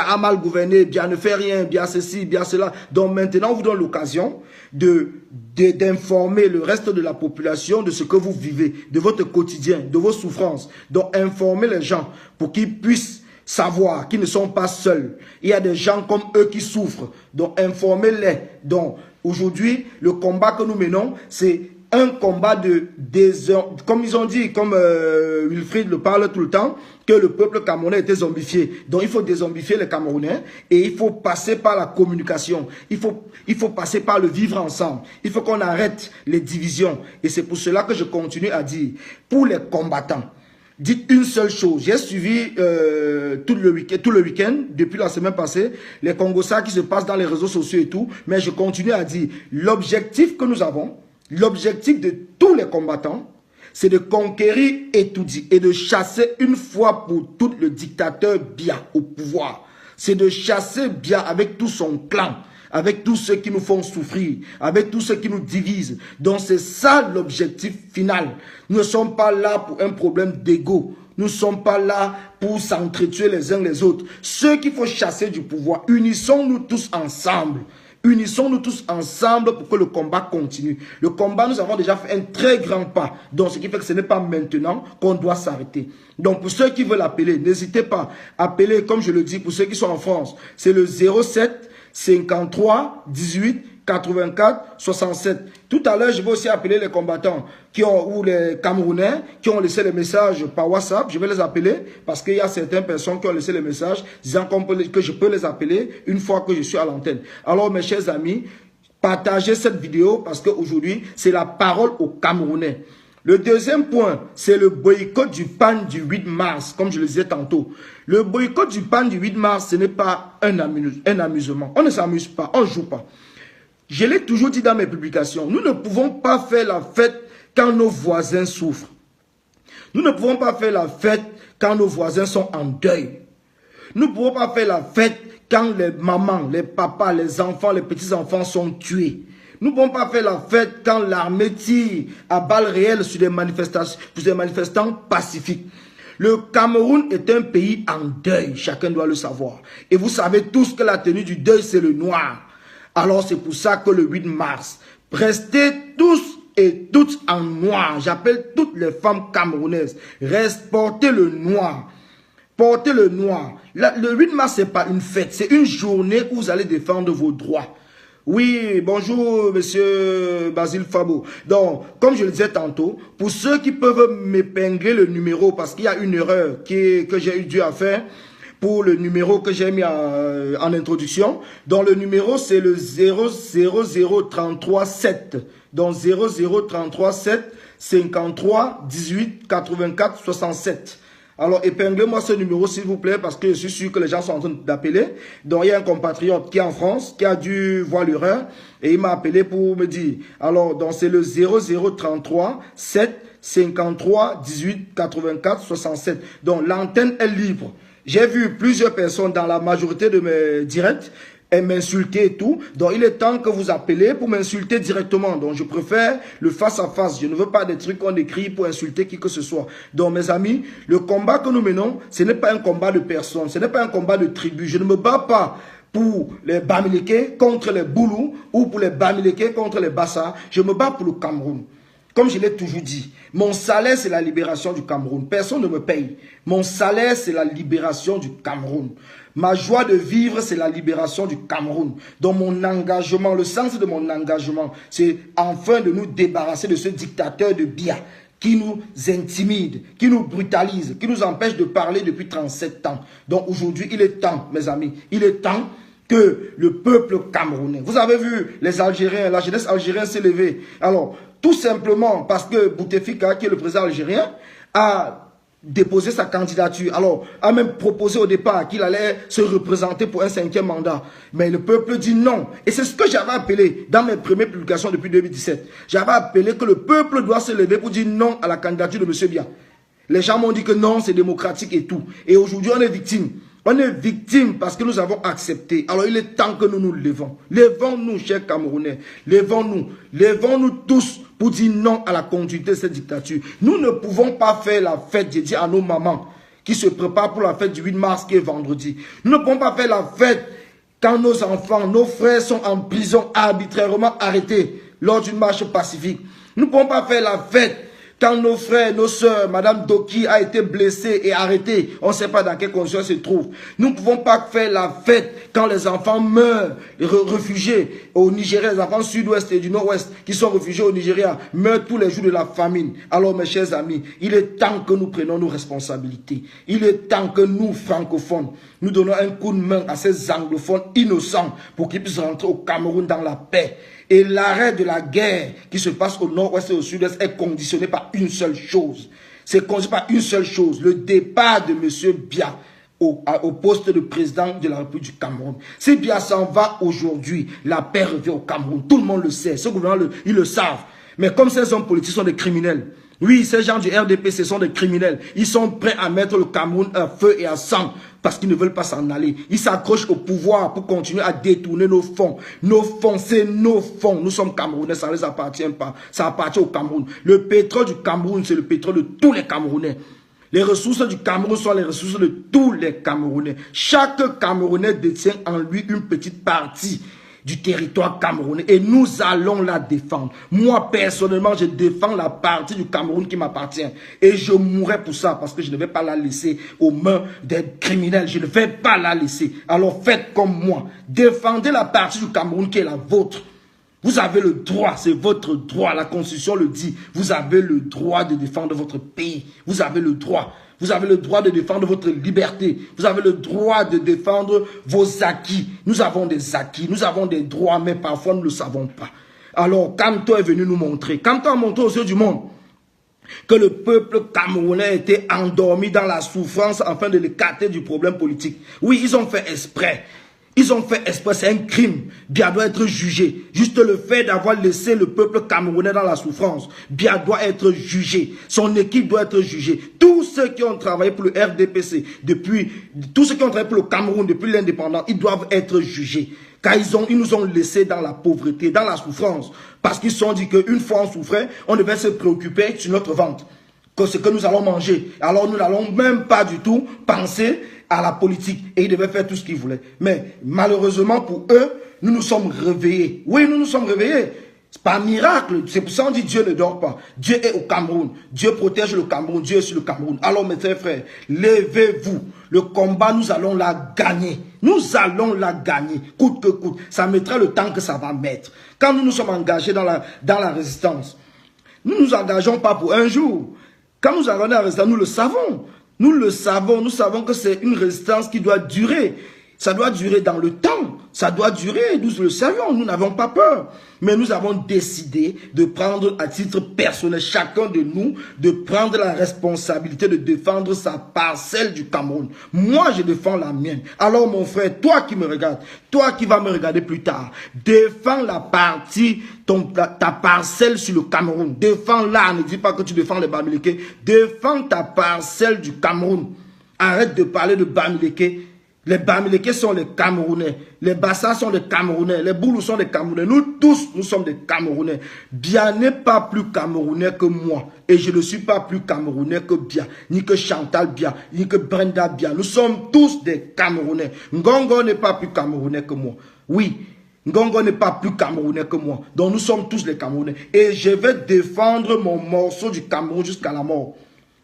Speaker 1: a mal gouverné, Bia ne fait rien, Bia ceci, Bia cela. Donc maintenant, on vous donne l'occasion d'informer le reste de la population de ce que vous vivez, de votre quotidien, de vos souffrances. Donc informer les gens pour qu'ils puissent savoir qu'ils ne sont pas seuls. Il y a des gens comme eux qui souffrent. Donc informez-les. Donc aujourd'hui, le combat que nous menons, c'est un combat comme ils ont dit, comme Wilfried le parle tout le temps, que le peuple camerounais était zombifié. Donc il faut dézombifier les Camerounais et il faut passer par la communication. Il faut passer par le vivre ensemble. Il faut qu'on arrête les divisions. Et c'est pour cela que je continue à dire, pour les combattants, dites une seule chose. J'ai suivi tout le week-end, depuis la semaine passée, les Congossas qui se passent dans les réseaux sociaux et tout. Mais je continue à dire, l'objectif que nous avons, l'objectif de tous les combattants, c'est de conquérir Etoudi et de chasser une fois pour toutes le dictateur Bia au pouvoir. C'est de chasser Bia avec tout son clan, avec tous ceux qui nous font souffrir, avec tous ceux qui nous divisent. Donc c'est ça l'objectif final. Nous ne sommes pas là pour un problème d'ego. Nous ne sommes pas là pour s'entretuer les uns les autres. Ceux qu'il faut chasser du pouvoir, unissons-nous tous ensemble. Unissons-nous tous ensemble pour que le combat continue. Le combat, nous avons déjà fait un très grand pas. Donc, ce qui fait que ce n'est pas maintenant qu'on doit s'arrêter. Donc, pour ceux qui veulent appeler, n'hésitez pas. Appelez, comme je le dis, pour ceux qui sont en France, c'est le 07 53 18 84 67. Tout à l'heure, je vais aussi appeler les combattants ou les Camerounais qui ont laissé les messages par WhatsApp. Je vais les appeler parce qu'il y a certaines personnes qui ont laissé les messages disant que je peux les appeler une fois que je suis à l'antenne. Alors, mes chers amis, partagez cette vidéo parce qu'aujourd'hui, c'est la parole aux Camerounais. Le deuxième point, c'est le boycott du PAN du 8 mars, comme je le disais tantôt. Le boycott du PAN du 8 mars, ce n'est pas un amusement. On ne s'amuse pas, on ne joue pas. Je l'ai toujours dit dans mes publications, nous ne pouvons pas faire la fête quand nos voisins souffrent. Nous ne pouvons pas faire la fête quand nos voisins sont en deuil. Nous ne pouvons pas faire la fête quand les mamans, les papas, les enfants, les petits-enfants sont tués. Nous ne pouvons pas faire la fête quand l'armée tire à balles réelles sur des manifestants pacifiques. Le Cameroun est un pays en deuil, chacun doit le savoir. Et vous savez tous que la tenue du deuil, c'est le noir. Alors c'est pour ça que le 8 mars, restez tous et toutes en noir. J'appelle toutes les femmes camerounaises. Portez le noir. Portez le noir. Le 8 mars, ce n'est pas une fête. C'est une journée où vous allez défendre vos droits. Oui, bonjour, monsieur Basile Fabo. Donc, comme je le disais tantôt, pour ceux qui peuvent m'épingler le numéro, parce qu'il y a une erreur que j'ai eu dû à faire, pour le numéro que j'ai mis en introduction. Donc le numéro c'est le 00337. Donc 00337 53 18 84 67. Alors épinglez-moi ce numéro s'il vous plaît parce que je suis sûr que les gens sont en train d'appeler. Donc il y a un compatriote qui est en France qui a dû voir l'erreur et il m'a appelé pour me dire. Alors donc c'est le 0033 7 53 18 84 67. Donc l'antenne est libre. J'ai vu plusieurs personnes dans la majorité de mes directs et m'insulter et tout. Donc il est temps que vous appelez pour m'insulter directement. Donc je préfère le face à face. Je ne veux pas des trucs qu'on écrit pour insulter qui que ce soit. Donc mes amis, le combat que nous menons, ce n'est pas un combat de personnes, ce n'est pas un combat de tribus. Je ne me bats pas pour les Bamileke contre les Boulous ou pour les Bamileke contre les Bassa. Je me bats pour le Cameroun. Comme je l'ai toujours dit, mon salaire c'est la libération du Cameroun. Personne ne me paye. Mon salaire c'est la libération du Cameroun. Ma joie de vivre c'est la libération du Cameroun. Donc mon engagement, le sens de mon engagement, c'est enfin de nous débarrasser de ce dictateur de Biya qui nous intimide, qui nous brutalise, qui nous empêche de parler depuis 37 ans. Donc aujourd'hui, il est temps, mes amis, il est temps que le peuple camerounais, vous avez vu les Algériens, la jeunesse algérienne s'est levée. Alors, tout simplement parce que Bouteflika, qui est le président algérien, a déposé sa candidature. Alors, a même proposé au départ qu'il allait se représenter pour un 5e mandat. Mais le peuple dit non. Et c'est ce que j'avais appelé dans mes premières publications depuis 2017. J'avais appelé que le peuple doit se lever pour dire non à la candidature de M. Biya. Les gens m'ont dit que non, c'est démocratique et tout. Et aujourd'hui, on est victime. On est victime parce que nous avons accepté. Alors il est temps que nous nous levons. Levons-nous, chers Camerounais. Levons-nous. Levons-nous tous pour dire non à la continuité de cette dictature. Nous ne pouvons pas faire la fête dédiée à nos mamans qui se préparent pour la fête du 8 mars qui est vendredi. Nous ne pouvons pas faire la fête quand nos enfants, nos frères sont en prison arbitrairement arrêtés lors d'une marche pacifique. Nous ne pouvons pas faire la fête quand nos frères, nos sœurs, Madame Doki a été blessée et arrêtée, on ne sait pas dans quelle condition elle se trouve. Nous ne pouvons pas faire la fête quand les enfants meurent, réfugiés au Nigeria, les enfants sud-ouest et du nord-ouest qui sont réfugiés au Nigeria, meurent tous les jours de la famine. Alors mes chers amis, il est temps que nous prenions nos responsabilités. Il est temps que nous, francophones, nous donnons un coup de main à ces anglophones innocents pour qu'ils puissent rentrer au Cameroun dans la paix. Et l'arrêt de la guerre qui se passe au nord-ouest et au sud-est est conditionné par une seule chose. C'est conditionné par une seule chose, le départ de M. Biya au poste de président de la République du Cameroun. Si Biya s'en va aujourd'hui, la paix revient au Cameroun. Tout le monde le sait, ce gouvernement, ils le savent. Mais comme ces hommes politiques sont des criminels, oui, ces gens du RDP, ce sont des criminels. Ils sont prêts à mettre le Cameroun à feu et à sang parce qu'ils ne veulent pas s'en aller. Ils s'accrochent au pouvoir pour continuer à détourner nos fonds. Nos fonds, c'est nos fonds. Nous sommes Camerounais, ça ne les appartient pas. Ça appartient au Cameroun. Le pétrole du Cameroun, c'est le pétrole de tous les Camerounais. Les ressources du Cameroun sont les ressources de tous les Camerounais. Chaque Camerounais détient en lui une petite partie du territoire camerounais et nous allons la défendre. Moi personnellement je défends la partie du Cameroun qui m'appartient et je mourrai pour ça parce que je ne vais pas la laisser aux mains des criminels. Je ne vais pas la laisser. Alors faites comme moi, défendez la partie du Cameroun qui est la vôtre. Vous avez le droit, c'est votre droit, la Constitution le dit. Vous avez le droit de défendre votre pays. Vous avez le droit. Vous avez le droit de défendre votre liberté. Vous avez le droit de défendre vos acquis. Nous avons des acquis, nous avons des droits, mais parfois nous ne le savons pas. Alors, Kamto est venu nous montrer. Kamto a montré aux yeux du monde que le peuple camerounais était endormi dans la souffrance afin de l'écarter du problème politique. Oui, ils ont fait exprès. Ils ont fait exprès, c'est un crime. Biya doit être jugé. Juste le fait d'avoir laissé le peuple camerounais dans la souffrance. Biya doit être jugé. Son équipe doit être jugée. Tous ceux qui ont travaillé pour le RDPC, tous ceux qui ont travaillé pour le Cameroun depuis l'indépendance, ils doivent être jugés. Car ils nous ont laissés dans la pauvreté, dans la souffrance. Parce qu'ils se sont dit qu'une fois on souffrait, on devait se préoccuper sur notre ventre. Que ce que nous allons manger. Alors nous n'allons même pas du tout penser à la politique et ils devaient faire tout ce qu'ils voulaient. Mais malheureusement pour eux, nous nous sommes réveillés. Oui, nous nous sommes réveillés. C'est pas un miracle. C'est pour ça qu'on dit Dieu ne dort pas. Dieu est au Cameroun. Dieu protège le Cameroun. Dieu est sur le Cameroun. Alors mes chers frères, levez-vous. Le combat, nous allons la gagner. Nous allons la gagner. Coûte que coûte. Ça mettra le temps que ça va mettre. Quand nous nous sommes engagés dans la résistance, nous ne nous engageons pas pour un jour. Quand nous allons dans la résistance, nous le savons. Nous savons que c'est une résistance qui doit durer. Ça doit durer dans le temps. Ça doit durer, nous le savions, nous n'avons pas peur. Mais nous avons décidé de prendre à titre personnel, chacun de nous, de prendre la responsabilité de défendre sa parcelle du Cameroun. Moi, je défends la mienne. Alors mon frère, toi qui me regardes, toi qui vas me regarder plus tard, défends la partie, ta parcelle sur le Cameroun. Défends-la, ne dis pas que tu défends les Bamileke. Défends ta parcelle du Cameroun. Arrête de parler de Bamileke. Les Bamileke sont les Camerounais. Les Bassa sont les Camerounais. Les Boulous sont les Camerounais. Nous tous, nous sommes des Camerounais. Bia n'est pas plus Camerounais que moi. Et je ne suis pas plus Camerounais que Bia. Ni que Chantal Bia. Ni que Brenda Bia. Nous sommes tous des Camerounais. Ngongo n'est pas plus Camerounais que moi. Oui. Ngongo n'est pas plus Camerounais que moi. Donc nous sommes tous les Camerounais. Et je vais défendre mon morceau du Cameroun jusqu'à la mort.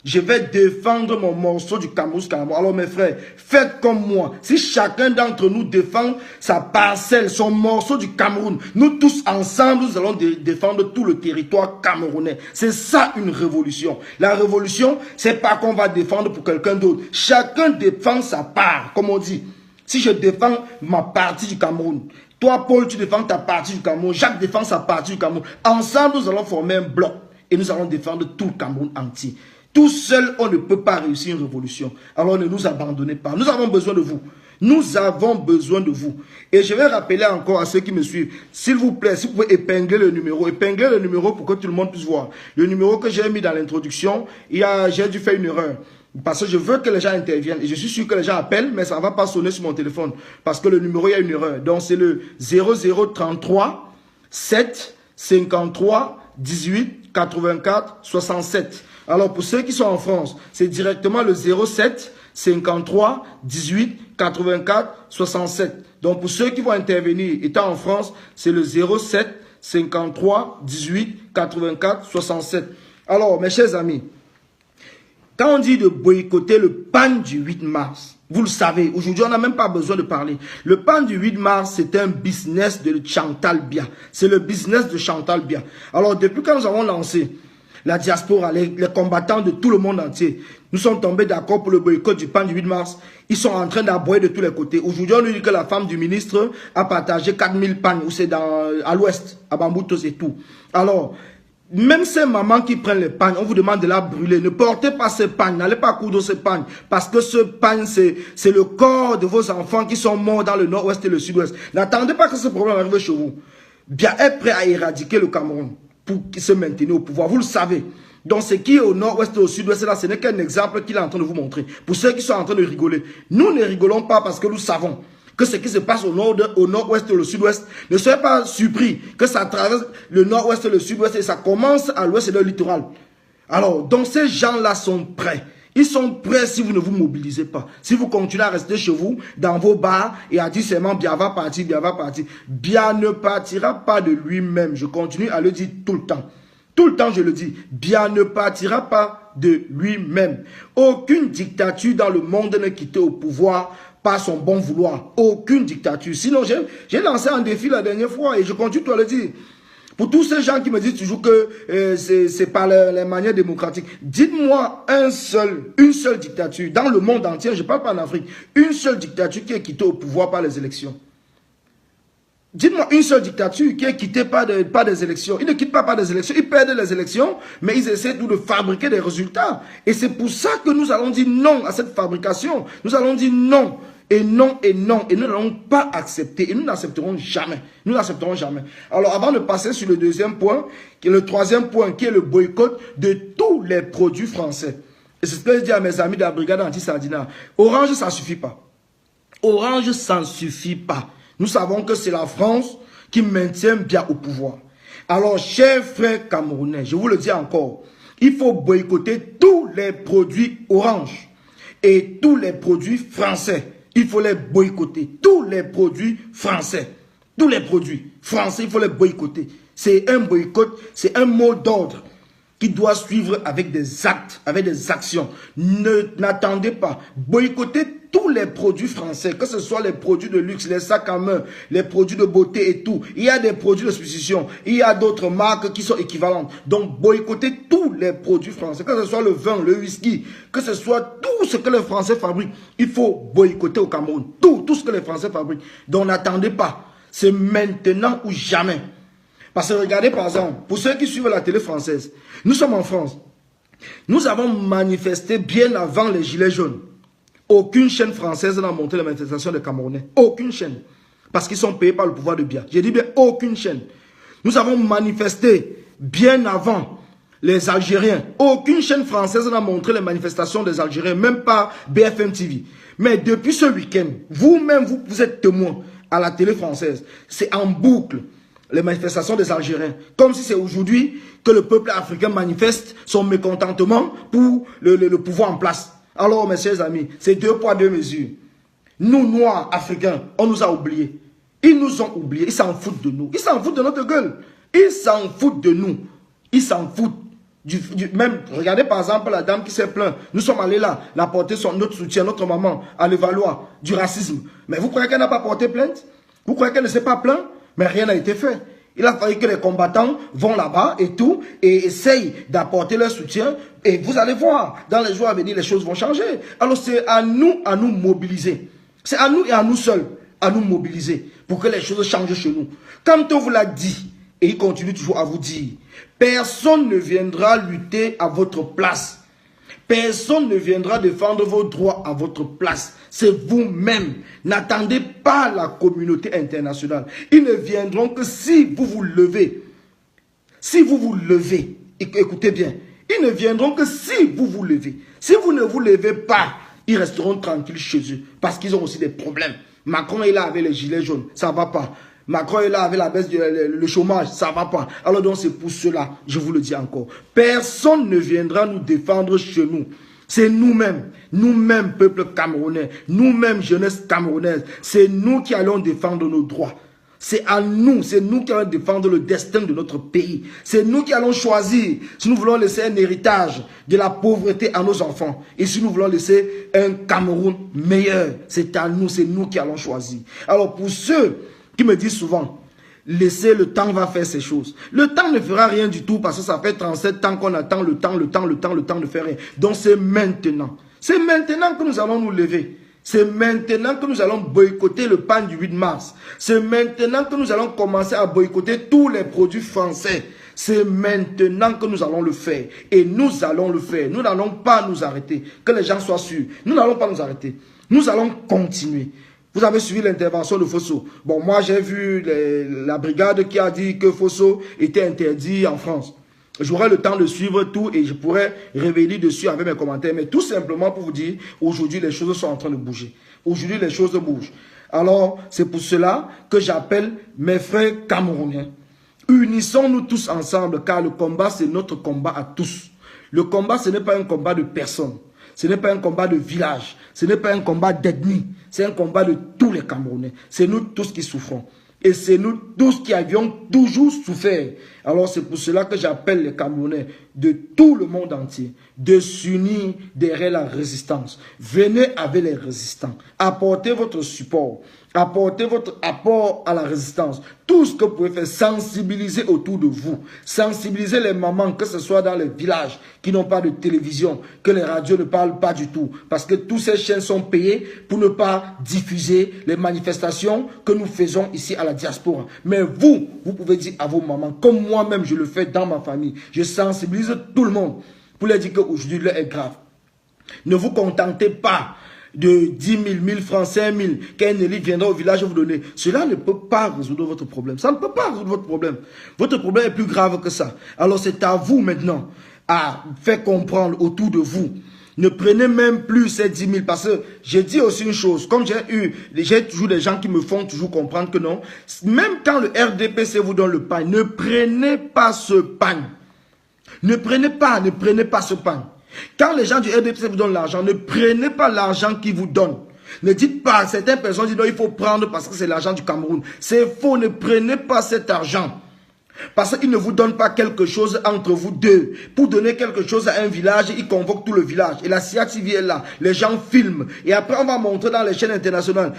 Speaker 1: Je vais défendre mon morceau du Cameroun jusqu'à la mort. Alors mes frères, faites comme moi. Si chacun d'entre nous défend sa parcelle, son morceau du Cameroun, nous tous ensemble, nous allons défendre tout le territoire camerounais. C'est ça une révolution. La révolution, c'est pas qu'on va défendre pour quelqu'un d'autre. Chacun défend sa part, comme on dit. Si je défends ma partie du Cameroun, toi Paul, tu défends ta partie du Cameroun, Jacques défend sa partie du Cameroun. Ensemble, nous allons former un bloc et nous allons défendre tout le Cameroun entier. Tout seul, on ne peut pas réussir une révolution. Alors ne nous abandonnez pas. Nous avons besoin de vous. Nous avons besoin de vous. Et je vais rappeler encore à ceux qui me suivent, s'il vous plaît, si vous pouvez épingler le numéro pour que tout le monde puisse voir. Le numéro que j'ai mis dans l'introduction, j'ai dû faire une erreur. Parce que je veux que les gens interviennent. Et je suis sûr que les gens appellent, mais ça ne va pas sonner sur mon téléphone. Parce que le numéro, il y a une erreur. Donc c'est le 0033 7 53 18 84 67. Alors pour ceux qui sont en France, c'est directement le 07 53 18 84 67. Donc pour ceux qui vont intervenir étant en France, c'est le 07 53 18 84 67. Alors mes chers amis, quand on dit de boycotter le PAN du 8 mars, vous le savez, aujourd'hui on n'a même pas besoin de parler. Le PAN du 8 mars, c'est un business de Chantal Bia. C'est le business de Chantal Bia. Alors depuis quand nous avons lancé la diaspora, les combattants de tout le monde entier, nous sommes tombés d'accord pour le boycott du PAN du 8 mars. Ils sont en train d'aboyer de tous les côtés. Aujourd'hui, on nous dit que la femme du ministre a partagé 4000 pannes, où c'est à l'ouest, à Bamboutos et tout. Alors, même ces mamans qui prennent les pagnes, on vous demande de la brûler. Ne portez pas ces pagnes, n'allez pas coudre ces pagnes. Parce que ce pagne, c'est le corps de vos enfants qui sont morts dans le nord-ouest et le sud-ouest. N'attendez pas que ce problème arrive chez vous. Bien est prêt à éradiquer le Cameroun pour se maintenir au pouvoir. Vous le savez. Donc ce qui est au nord-ouest et au sud-ouest, là, ce n'est qu'un exemple qu'il est en train de vous montrer. Pour ceux qui sont en train de rigoler, nous ne rigolons pas parce que nous savons que ce qui se passe au nord-ouest et au sud-ouest, ne soyez pas surpris que ça traverse le nord-ouest et le sud-ouest et ça commence à l'ouest et le littoral. Alors, donc ces gens-là sont prêts. Ils sont prêts si vous ne vous mobilisez pas. Si vous continuez à rester chez vous, dans vos bars, et à dire seulement Bia va partir, Bia va partir. Bia ne partira pas de lui-même. Je continue à le dire tout le temps. Tout le temps, je le dis. Bia ne partira pas de lui-même. Aucune dictature dans le monde n'est quittée au pouvoir par son bon vouloir. Aucune dictature. Sinon, j'ai lancé un défi la dernière fois et je continue à le dire. Pour tous ces gens qui me disent toujours que c'est par les manières démocratiques, dites-moi une seule dictature dans le monde entier, je ne parle pas en Afrique, une seule dictature qui est quittée au pouvoir par les élections. Dites-moi une seule dictature qui est quittée par des élections. Ils ne quittent pas par des élections, ils perdent les élections, mais ils essaient de fabriquer des résultats. Et c'est pour ça que nous allons dire non à cette fabrication. Nous allons dire non. Et non, et non, et nous n'allons pas accepter, et nous n'accepterons jamais. Nous n'accepterons jamais. Alors, avant de passer sur le deuxième point, qui est le troisième point, qui est le boycott de tous les produits français. Et c'est ce que je dis à mes amis de la brigade anti-Sardina. Orange, ça ne suffit pas. Orange, ça ne suffit pas. Nous savons que c'est la France qui maintient bien au pouvoir. Alors, chers frères camerounais, je vous le dis encore, il faut boycotter tous les produits Orange et tous les produits français. Il faut les boycotter. Tous les produits français. Tous les produits français, il faut les boycotter. C'est un boycott, c'est un mot d'ordre qui doit suivre avec des actes, avec des actions. N'attendez pas. Boycottez tous les produits français, que ce soit les produits de luxe, les sacs à main, les produits de beauté et tout. Il y a des produits de substitution. Il y a d'autres marques qui sont équivalentes. Donc, boycottez tous les produits français, que ce soit le vin, le whisky, que ce soit tout ce que les Français fabriquent. Il faut boycotter au Cameroun. Tout ce que les Français fabriquent. Donc, n'attendez pas. C'est maintenant ou jamais. Parce que regardez par exemple, pour ceux qui suivent la télé française, nous sommes en France. Nous avons manifesté bien avant les Gilets jaunes. Aucune chaîne française n'a montré les manifestations des Camerounais. Aucune chaîne. Parce qu'ils sont payés par le pouvoir de Bia. J'ai dit bien aucune chaîne. Nous avons manifesté bien avant les Algériens. Aucune chaîne française n'a montré les manifestations des Algériens, même pas BFM TV. Mais depuis ce week-end, vous-même, vous êtes témoin à la télé française. C'est en boucle, les manifestations des Algériens. Comme si c'est aujourd'hui que le peuple africain manifeste son mécontentement pour le pouvoir en place. Alors, mes chers amis, c'est 2 poids 2 mesures. Nous, Noirs, Africains, on nous a oubliés. Ils nous ont oubliés. Ils s'en foutent de nous. Ils s'en foutent de notre gueule. Ils s'en foutent de nous. Ils s'en foutent. Même, regardez par exemple la dame qui s'est plainte. Nous sommes allés là, la porter notre soutien, notre maman, à l'évaloir du racisme. Mais vous croyez qu'elle n'a pas porté plainte? Vous croyez qu'elle ne s'est pas plainte? Mais rien n'a été fait. Il a fallu que les combattants vont là-bas et tout, et essayent d'apporter leur soutien. Et vous allez voir, dans les jours à venir, les choses vont changer. Alors c'est à nous mobiliser. C'est à nous et à nous seuls à nous mobiliser pour que les choses changent chez nous. Quand on vous l'a dit, et il continue toujours à vous dire, personne ne viendra lutter à votre place. Personne ne viendra défendre vos droits à votre place. C'est vous-même. N'attendez pas la communauté internationale. Ils ne viendront que si vous vous levez. Si vous vous levez, écoutez bien, ils ne viendront que si vous vous levez. Si vous ne vous levez pas, ils resteront tranquilles chez eux parce qu'ils ont aussi des problèmes. Macron est là avec les gilets jaunes, ça ne va pas. Macron est là avec la baisse du chômage, ça ne va pas. Alors donc c'est pour cela, je vous le dis encore, personne ne viendra nous défendre chez nous. C'est nous-mêmes, peuple camerounais, nous-mêmes, jeunesse camerounaise, c'est nous qui allons défendre nos droits. C'est à nous, c'est nous qui allons défendre le destin de notre pays. C'est nous qui allons choisir si nous voulons laisser un héritage de la pauvreté à nos enfants. Et si nous voulons laisser un Cameroun meilleur, c'est à nous, c'est nous qui allons choisir. Alors pour ceux qui me disent souvent, laissez le temps va faire ces choses. Le temps ne fera rien du tout parce que ça fait 37 ans qu'on attend le temps ne fait rien. Donc c'est maintenant. C'est maintenant que nous allons nous lever. C'est maintenant que nous allons boycotter le pain du 8 mars. C'est maintenant que nous allons commencer à boycotter tous les produits français. C'est maintenant que nous allons le faire. Et nous allons le faire. Nous n'allons pas nous arrêter. Que les gens soient sûrs. Nous n'allons pas nous arrêter. Nous allons continuer. Vous avez suivi l'intervention de Fosso. Bon, moi j'ai vu la brigade qui a dit que Fosso était interdit en France. J'aurai le temps de suivre tout et je pourrais revenir dessus avec mes commentaires. Mais tout simplement pour vous dire, aujourd'hui les choses sont en train de bouger. Aujourd'hui les choses bougent. Alors c'est pour cela que j'appelle mes frères camerounais. Unissons-nous tous ensemble car le combat c'est notre combat à tous. Le combat ce n'est pas un combat de personne. Ce n'est pas un combat de village. Ce n'est pas un combat d'ethnie. C'est un combat de tous les Camerounais. C'est nous tous qui souffrons. Et c'est nous tous qui avions toujours souffert. Alors c'est pour cela que j'appelle les Camerounais de tout le monde entier de s'unir derrière la résistance. Venez avec les résistants. Apportez votre support. Apportez votre apport à la résistance. Tout ce que vous pouvez faire, sensibiliser autour de vous. Sensibiliser les mamans, que ce soit dans les villages qui n'ont pas de télévision, que les radios ne parlent pas du tout. Parce que toutes ces chaînes sont payées pour ne pas diffuser les manifestations que nous faisons ici à la diaspora. Mais vous pouvez dire à vos mamans, comme moi-même je le fais dans ma famille, je sensibilise tout le monde pour leur dire qu'aujourd'hui l'heure est grave. Ne vous contentez pas de 10 000, 1000 francs, 5 000, qu'un élite viendra au village vous donner. Cela ne peut pas résoudre votre problème. Ça ne peut pas résoudre votre problème. Votre problème est plus grave que ça. Alors c'est à vous maintenant à faire comprendre autour de vous. Ne prenez même plus ces 10 000 parce que j'ai dit aussi une chose. Comme j'ai toujours des gens qui me font toujours comprendre que non. Même quand le RDPC vous donne le pain, ne prenez pas ce pain. Ne prenez pas ce pain. Quand les gens du RDPC vous donnent l'argent, ne prenez pas l'argent qu'ils vous donnent. Ne dites pas, certaines personnes disent non, il faut prendre parce que c'est l'argent du Cameroun. C'est faux, ne prenez pas cet argent. Parce qu'ils ne vous donnent pas quelque chose entre vous deux. Pour donner quelque chose à un village, ils convoquent tout le village. Et la CIA TV est là. Les gens filment. Et après, on va montrer dans les chaînes internationales,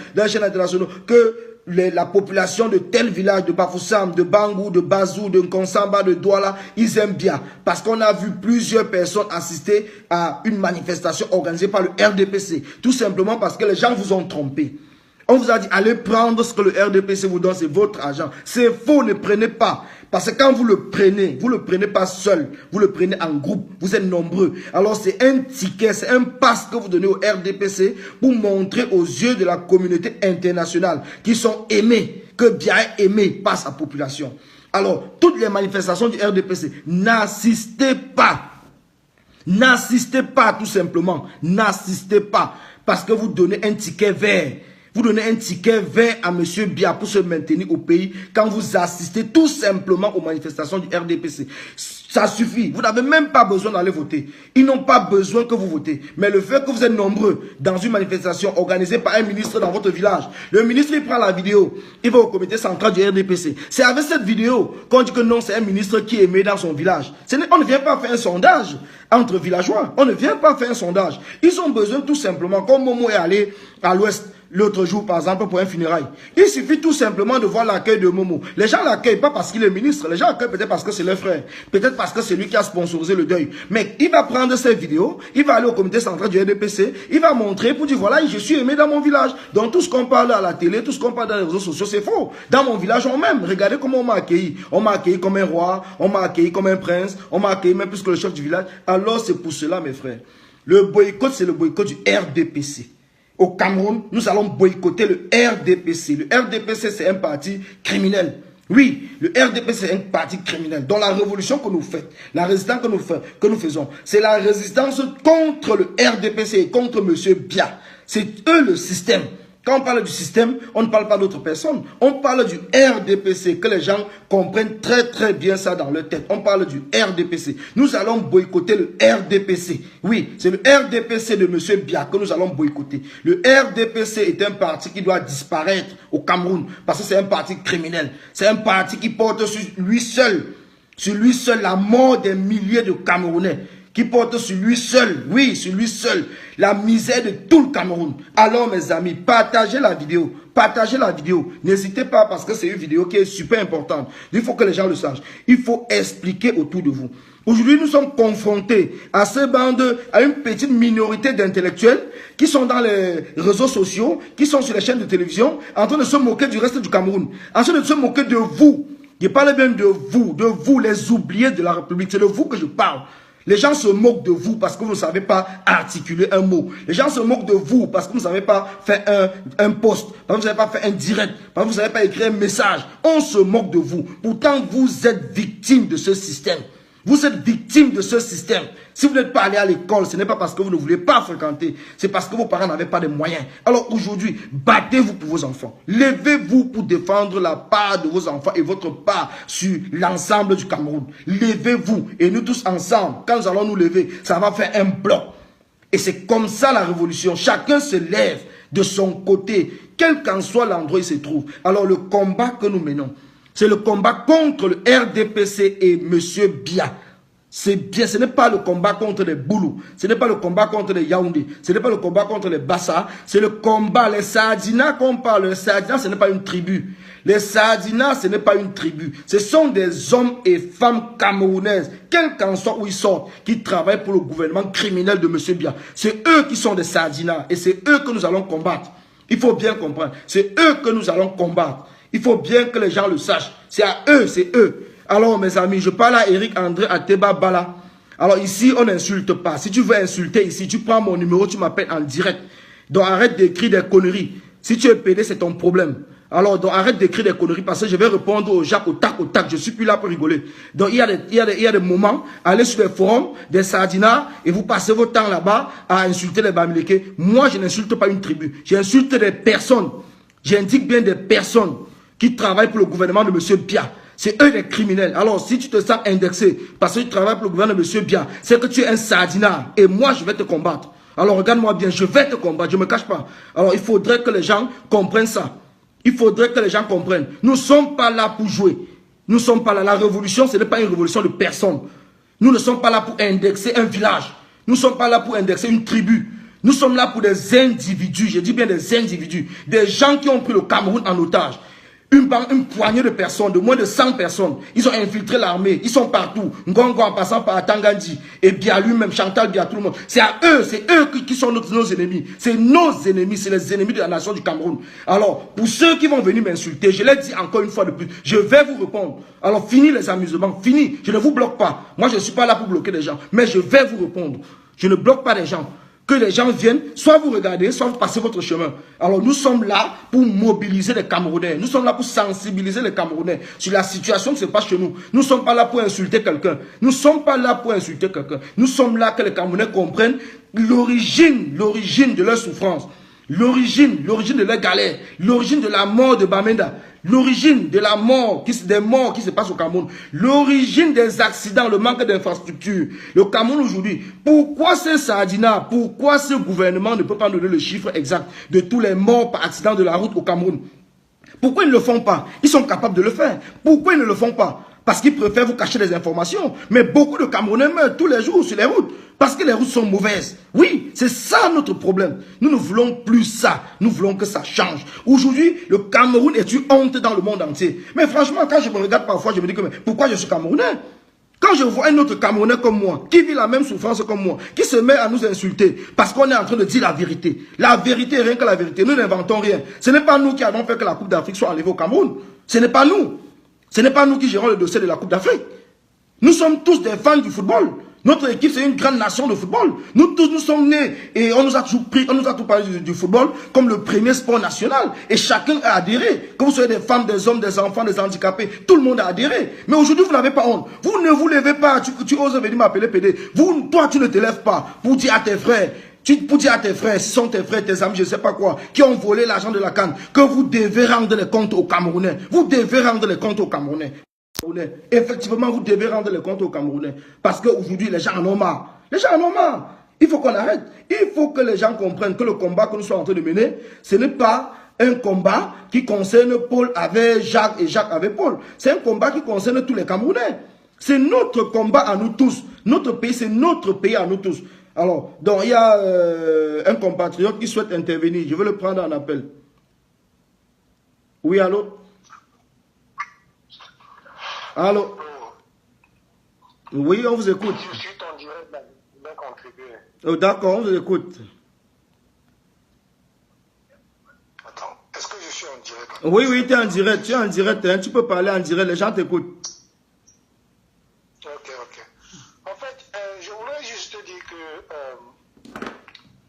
Speaker 1: que la population de tel village, de Bafoussam, de Bangou, de Bazou, de Nkonsamba, de Douala, ils aiment bien. Parce qu'on a vu plusieurs personnes assister à une manifestation organisée par le RDPC. Tout simplement parce que les gens vous ont trompé. On vous a dit, allez prendre ce que le RDPC vous donne, c'est votre argent. C'est faux, ne prenez pas. Parce que quand vous le prenez pas seul, vous le prenez en groupe, vous êtes nombreux. Alors c'est un ticket, c'est un pass que vous donnez au RDPC pour montrer aux yeux de la communauté internationale qu'ils sont aimés, que bien aimé par sa population. Alors, toutes les manifestations du RDPC, n'assistez pas. N'assistez pas tout simplement. N'assistez pas. Parce que vous donnez un ticket vert. Vous donnez un ticket vert à M. Biya pour se maintenir au pays quand vous assistez tout simplement aux manifestations du RDPC. Ça suffit. Vous n'avez même pas besoin d'aller voter. Ils n'ont pas besoin que vous votez. Mais le fait que vous êtes nombreux dans une manifestation organisée par un ministre dans votre village, le ministre il prend la vidéo, il va au comité central du RDPC. C'est avec cette vidéo qu'on dit que non, c'est un ministre qui est aimé dans son village. On ne vient pas faire un sondage entre villageois. On ne vient pas faire un sondage. Ils ont besoin tout simplement, comme Momo est allé à l'ouest l'autre jour, par exemple, pour un funérail. Il suffit tout simplement de voir l'accueil de Momo. Les gens l'accueillent pas parce qu'il est ministre. Les gens l'accueillent peut-être parce que c'est leur frère. Peut-être parce que c'est lui qui a sponsorisé le deuil. Mais il va prendre ces vidéos, il va aller au comité central du RDPC, il va montrer pour dire, voilà, je suis aimé dans mon village. Donc tout ce qu'on parle à la télé, tout ce qu'on parle dans les réseaux sociaux, c'est faux. Dans mon village, on m'aime. Regardez comment on m'a accueilli. On m'a accueilli comme un roi, on m'a accueilli comme un prince, on m'a accueilli même plus que le chef du village. Alors c'est pour cela, mes frères. Le boycott, c'est le boycott du RDPC. Au Cameroun, nous allons boycotter le RDPC. Le RDPC, c'est un parti criminel. Oui, le RDPC, c'est un parti criminel. Dans la révolution que nous faisons, la résistance que nous faisons, c'est la résistance contre le RDPC et contre M. Biya. C'est eux le système. Quand on parle du système, on ne parle pas d'autres personnes. On parle du RDPC, que les gens comprennent très très bien ça dans leur tête. On parle du RDPC. Nous allons boycotter le RDPC. Oui, c'est le RDPC de M. Biya que nous allons boycotter. Le RDPC est un parti qui doit disparaître au Cameroun parce que c'est un parti criminel. C'est un parti qui porte sur lui seul la mort des milliers de Camerounais. Qui porte sur lui seul, oui, sur lui seul, la misère de tout le Cameroun. Alors mes amis, partagez la vidéo. Partagez la vidéo. N'hésitez pas parce que c'est une vidéo qui est super importante. Il faut que les gens le sachent. Il faut expliquer autour de vous. Aujourd'hui, nous sommes confrontés à ces bandes, à une petite minorité d'intellectuels qui sont dans les réseaux sociaux, qui sont sur les chaînes de télévision, en train de se moquer du reste du Cameroun, en train de se moquer de vous. Je parle bien de vous les oubliés de la République. C'est de vous que je parle. Les gens se moquent de vous parce que vous ne savez pas articuler un mot. Les gens se moquent de vous parce que vous ne savez pas faire un post, parce que vous ne savez pas faire un direct, parce que vous ne savez pas écrire un message. On se moque de vous. Pourtant, vous êtes victime de ce système. Vous êtes victime de ce système. Si vous n'êtes pas allé à l'école, ce n'est pas parce que vous ne voulez pas fréquenter. C'est parce que vos parents n'avaient pas de moyens. Alors aujourd'hui, battez-vous pour vos enfants. Levez-vous pour défendre la part de vos enfants et votre part sur l'ensemble du Cameroun. Levez-vous. Et nous tous ensemble, quand nous allons nous lever, ça va faire un bloc. Et c'est comme ça la révolution. Chacun se lève de son côté, quel qu'en soit l'endroit où il se trouve. Alors le combat que nous menons, c'est le combat contre le RDPC et M. Biya. C'est bien, ce n'est pas le combat contre les Boulous, ce n'est pas le combat contre les Yaoundé, ce n'est pas le combat contre les Bassa, c'est le combat, les Saadina qu'on parle. Les Saadina, ce n'est pas une tribu. Les Saadina, ce n'est pas une tribu. Ce sont des hommes et femmes camerounaises, quel qu'en soit où ils sortent, qui travaillent pour le gouvernement criminel de M. Biya. C'est eux qui sont des Saadina et c'est eux que nous allons combattre. Il faut bien comprendre, c'est eux que nous allons combattre. Il faut bien que les gens le sachent. C'est à eux, c'est eux. Alors mes amis, je parle à Eric André Ateba Bala. Alors ici, on n'insulte pas. Si tu veux insulter ici, tu prends mon numéro, tu m'appelles en direct. Donc arrête d'écrire des conneries. Si tu es pédé, c'est ton problème. Alors donc arrête d'écrire des conneries parce que je vais répondre au Jacques au tac. Je suis plus là pour rigoler. Donc il y a des moments, allez sur les forums, des Sardinats, et vous passez votre temps là-bas à insulter les Bamileke. Moi, je n'insulte pas une tribu. J'insulte des personnes. J'indique bien des personnes qui travaillent pour le gouvernement de M. Biya. C'est eux les criminels. Alors, si tu te sens indexé parce que tu travailles pour le gouvernement de M. Biya, c'est que tu es un Sardina. Et moi, je vais te combattre. Alors, regarde-moi bien, je vais te combattre, je ne me cache pas. Alors, il faudrait que les gens comprennent ça. Il faudrait que les gens comprennent. Nous ne sommes pas là pour jouer. Nous ne sommes pas là. La révolution, ce n'est pas une révolution de personne. Nous ne sommes pas là pour indexer un village. Nous ne sommes pas là pour indexer une tribu. Nous sommes là pour des individus. Je dis bien des individus. Des gens qui ont pris le Cameroun en otage. Une poignée de personnes, de moins de 100 personnes, ils ont infiltré l'armée, ils sont partout. Ngongo en passant par Tangandji, et Biya lui-même, Chantal Biya, tout le monde. C'est eux qui sont nos ennemis. C'est nos ennemis, c'est les ennemis de la nation du Cameroun. Alors, pour ceux qui vont venir m'insulter, je l'ai dit encore une fois de plus, je vais vous répondre. Alors, fini les amusements, fini. Je ne vous bloque pas. Moi, je ne suis pas là pour bloquer les gens, mais je vais vous répondre. Je ne bloque pas les gens. que les gens viennent, soit vous regardez, soit vous passez votre chemin. Alors nous sommes là pour mobiliser les Camerounais. Nous sommes là pour sensibiliser les Camerounais sur la situation qui se passe chez nous. Nous ne sommes pas là pour insulter quelqu'un. Nous ne sommes pas là pour insulter quelqu'un. Nous sommes là que les Camerounais comprennent l'origine de leur souffrance. L'origine de leur galère, l'origine de la mort de Bamenda, l'origine de la mort, des morts qui se passent au Cameroun, l'origine des accidents, le manque d'infrastructures. Le Cameroun aujourd'hui, pourquoi ce Sardina, pourquoi ce gouvernement ne peut pas donner le chiffre exact de tous les morts par accident de la route au Cameroun? Pourquoi ils ne le font pas? Ils sont capables de le faire. Pourquoi ils ne le font pas? Parce qu'ils préfèrent vous cacher des informations. Mais beaucoup de Camerounais meurent tous les jours sur les routes. Parce que les routes sont mauvaises. Oui, c'est ça notre problème. Nous ne voulons plus ça. Nous voulons que ça change. Aujourd'hui, le Cameroun est une honte dans le monde entier. Mais franchement, quand je me regarde parfois, je me dis que mais pourquoi je suis Camerounais? Quand je vois un autre Camerounais comme moi, qui vit la même souffrance comme moi, qui se met à nous insulter, parce qu'on est en train de dire la vérité. La vérité, rien que la vérité. Nous n'inventons rien. Ce n'est pas nous qui avons fait que la Coupe d'Afrique soit enlevée au Cameroun. Ce n'est pas nous. Ce n'est pas nous qui gérons le dossier de la Coupe d'Afrique. Nous sommes tous des fans du football. Notre équipe, c'est une grande nation de football. Nous tous, nous sommes nés et on nous a tout parlé du football comme le premier sport national. Et chacun a adhéré. Que vous soyez des femmes, des hommes, des enfants, des handicapés, tout le monde a adhéré. Mais aujourd'hui, vous n'avez pas honte. Vous ne vous levez pas. Tu oses venir m'appeler PD. Toi, tu ne te lèves pas pour dire à tes frères. Pour dire à tes frères, ce sont tes frères, tes amis, je ne sais pas quoi, qui ont volé l'argent de la CAN, que vous devez rendre les comptes aux Camerounais. Vous devez rendre les comptes aux Camerounais. Effectivement, vous devez rendre les comptes aux Camerounais. Parce qu'aujourd'hui, les gens en ont marre. Les gens en ont marre. Il faut qu'on arrête. Il faut que les gens comprennent que le combat que nous sommes en train de mener, ce n'est pas un combat qui concerne Paul avec Jacques et Jacques avec Paul. C'est un combat qui concerne tous les Camerounais. C'est notre combat à nous tous. Notre pays, c'est notre pays à nous tous. Alors, donc il y a un compatriote qui souhaite intervenir. Je vais le prendre en appel. Oui, allô? Allô? Oui, on vous écoute.
Speaker 2: Je suis en direct, je vais contribuer.
Speaker 1: Oh, d'accord, on vous écoute.
Speaker 2: Attends, est-ce que je suis en direct?
Speaker 1: Oui, oui, tu es en direct. Tu es en direct. Hein, tu peux parler en direct. Les gens t'écoutent.
Speaker 2: Ok. En fait, je voulais juste dire que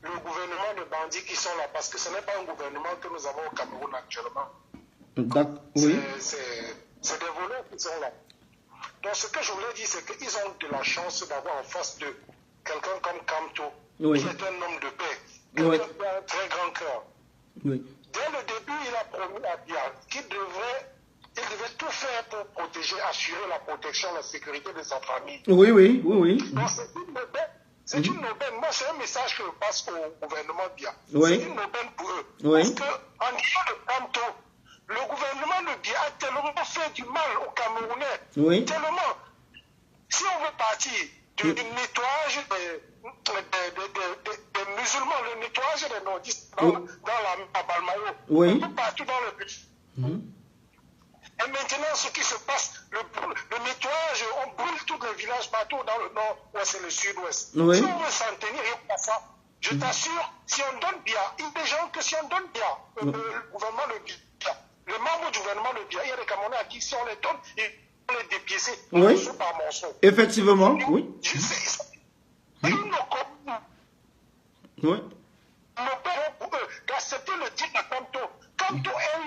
Speaker 2: le gouvernement de bandits qui sont là, parce que ce n'est pas un gouvernement que nous avons au Cameroun actuellement.
Speaker 1: Oui.
Speaker 2: C'est des voleurs qui sont là. Donc ce que je voulais dire, c'est qu'ils ont de la chance d'avoir en face de quelqu'un comme Kamto,
Speaker 1: oui,
Speaker 2: qui est un homme de paix,
Speaker 1: oui,
Speaker 2: qui a un très grand cœur.
Speaker 1: Oui.
Speaker 2: Dès le début, il a promis à Bia qu'il devait tout faire pour protéger, assurer la protection, la sécurité de sa famille.
Speaker 1: Oui.
Speaker 2: Donc c'est une aubaine. Moi, c'est un message que je passe au gouvernement Bia.
Speaker 1: Oui.
Speaker 2: C'est une aubaine pour eux.
Speaker 1: Oui.
Speaker 2: Parce qu'en disant le Kamto, le gouvernement de Bia a tellement fait du mal aux Camerounais. Oui. Tellement. Si on veut partir du nettoyage des musulmans, le nettoyage des nordistes dans la Balmayo,
Speaker 1: oui,
Speaker 2: un peu partout dans le pays. Et maintenant, ce qui se passe, le nettoyage, on brûle tous les villages partout dans le nord-ouest et le sud-ouest. Oui. Si on veut s'en tenir à ça, je t'assure, si on donne bien, il y a des gens que si on donne bien, le gouvernement de Bia, les membres du gouvernement de Bia, il y a des Camerounais à qui si on les donne, ils vont les dépiécer morceau par morceau.
Speaker 1: Effectivement, oui.
Speaker 2: Je sais, ils nous paieront pour eux d'accepter le titre de Kamto. Kamto est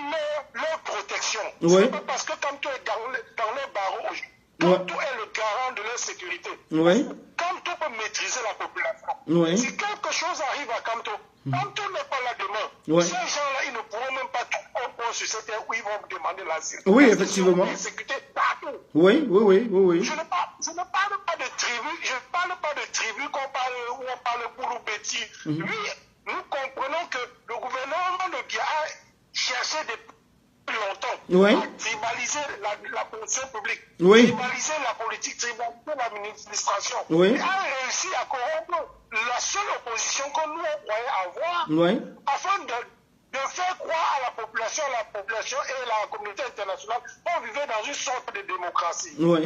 Speaker 2: leur protection. Oui. C'est pas parce que Kamto est dans leur barreau aujourd'hui. Kamto est le garant de leur sécurité. Oui. Kamto peut maîtriser la population. Oui. Si quelque chose arrive à Kamto, Kamto n'est pas là demain. Oui. Ces gens-là, ils ne pourront même pas tout comprendre sur cette terre où ils vont demander l'asile. Oui, effectivement. Ils sont exécutés partout. Oui. Je ne parle pas de tribus, où on parle Boulou-Béti. Lui, nous comprenons que le gouvernement de Bia a cherché depuis longtemps à tribaliser la fonction publique, tribaliser la politique, tribaliser l'administration, et a réussi à corrompre la seule opposition que nous on croyait avoir, afin de faire croire à la population et la communauté internationale qu'on vivait dans une sorte de démocratie. Quand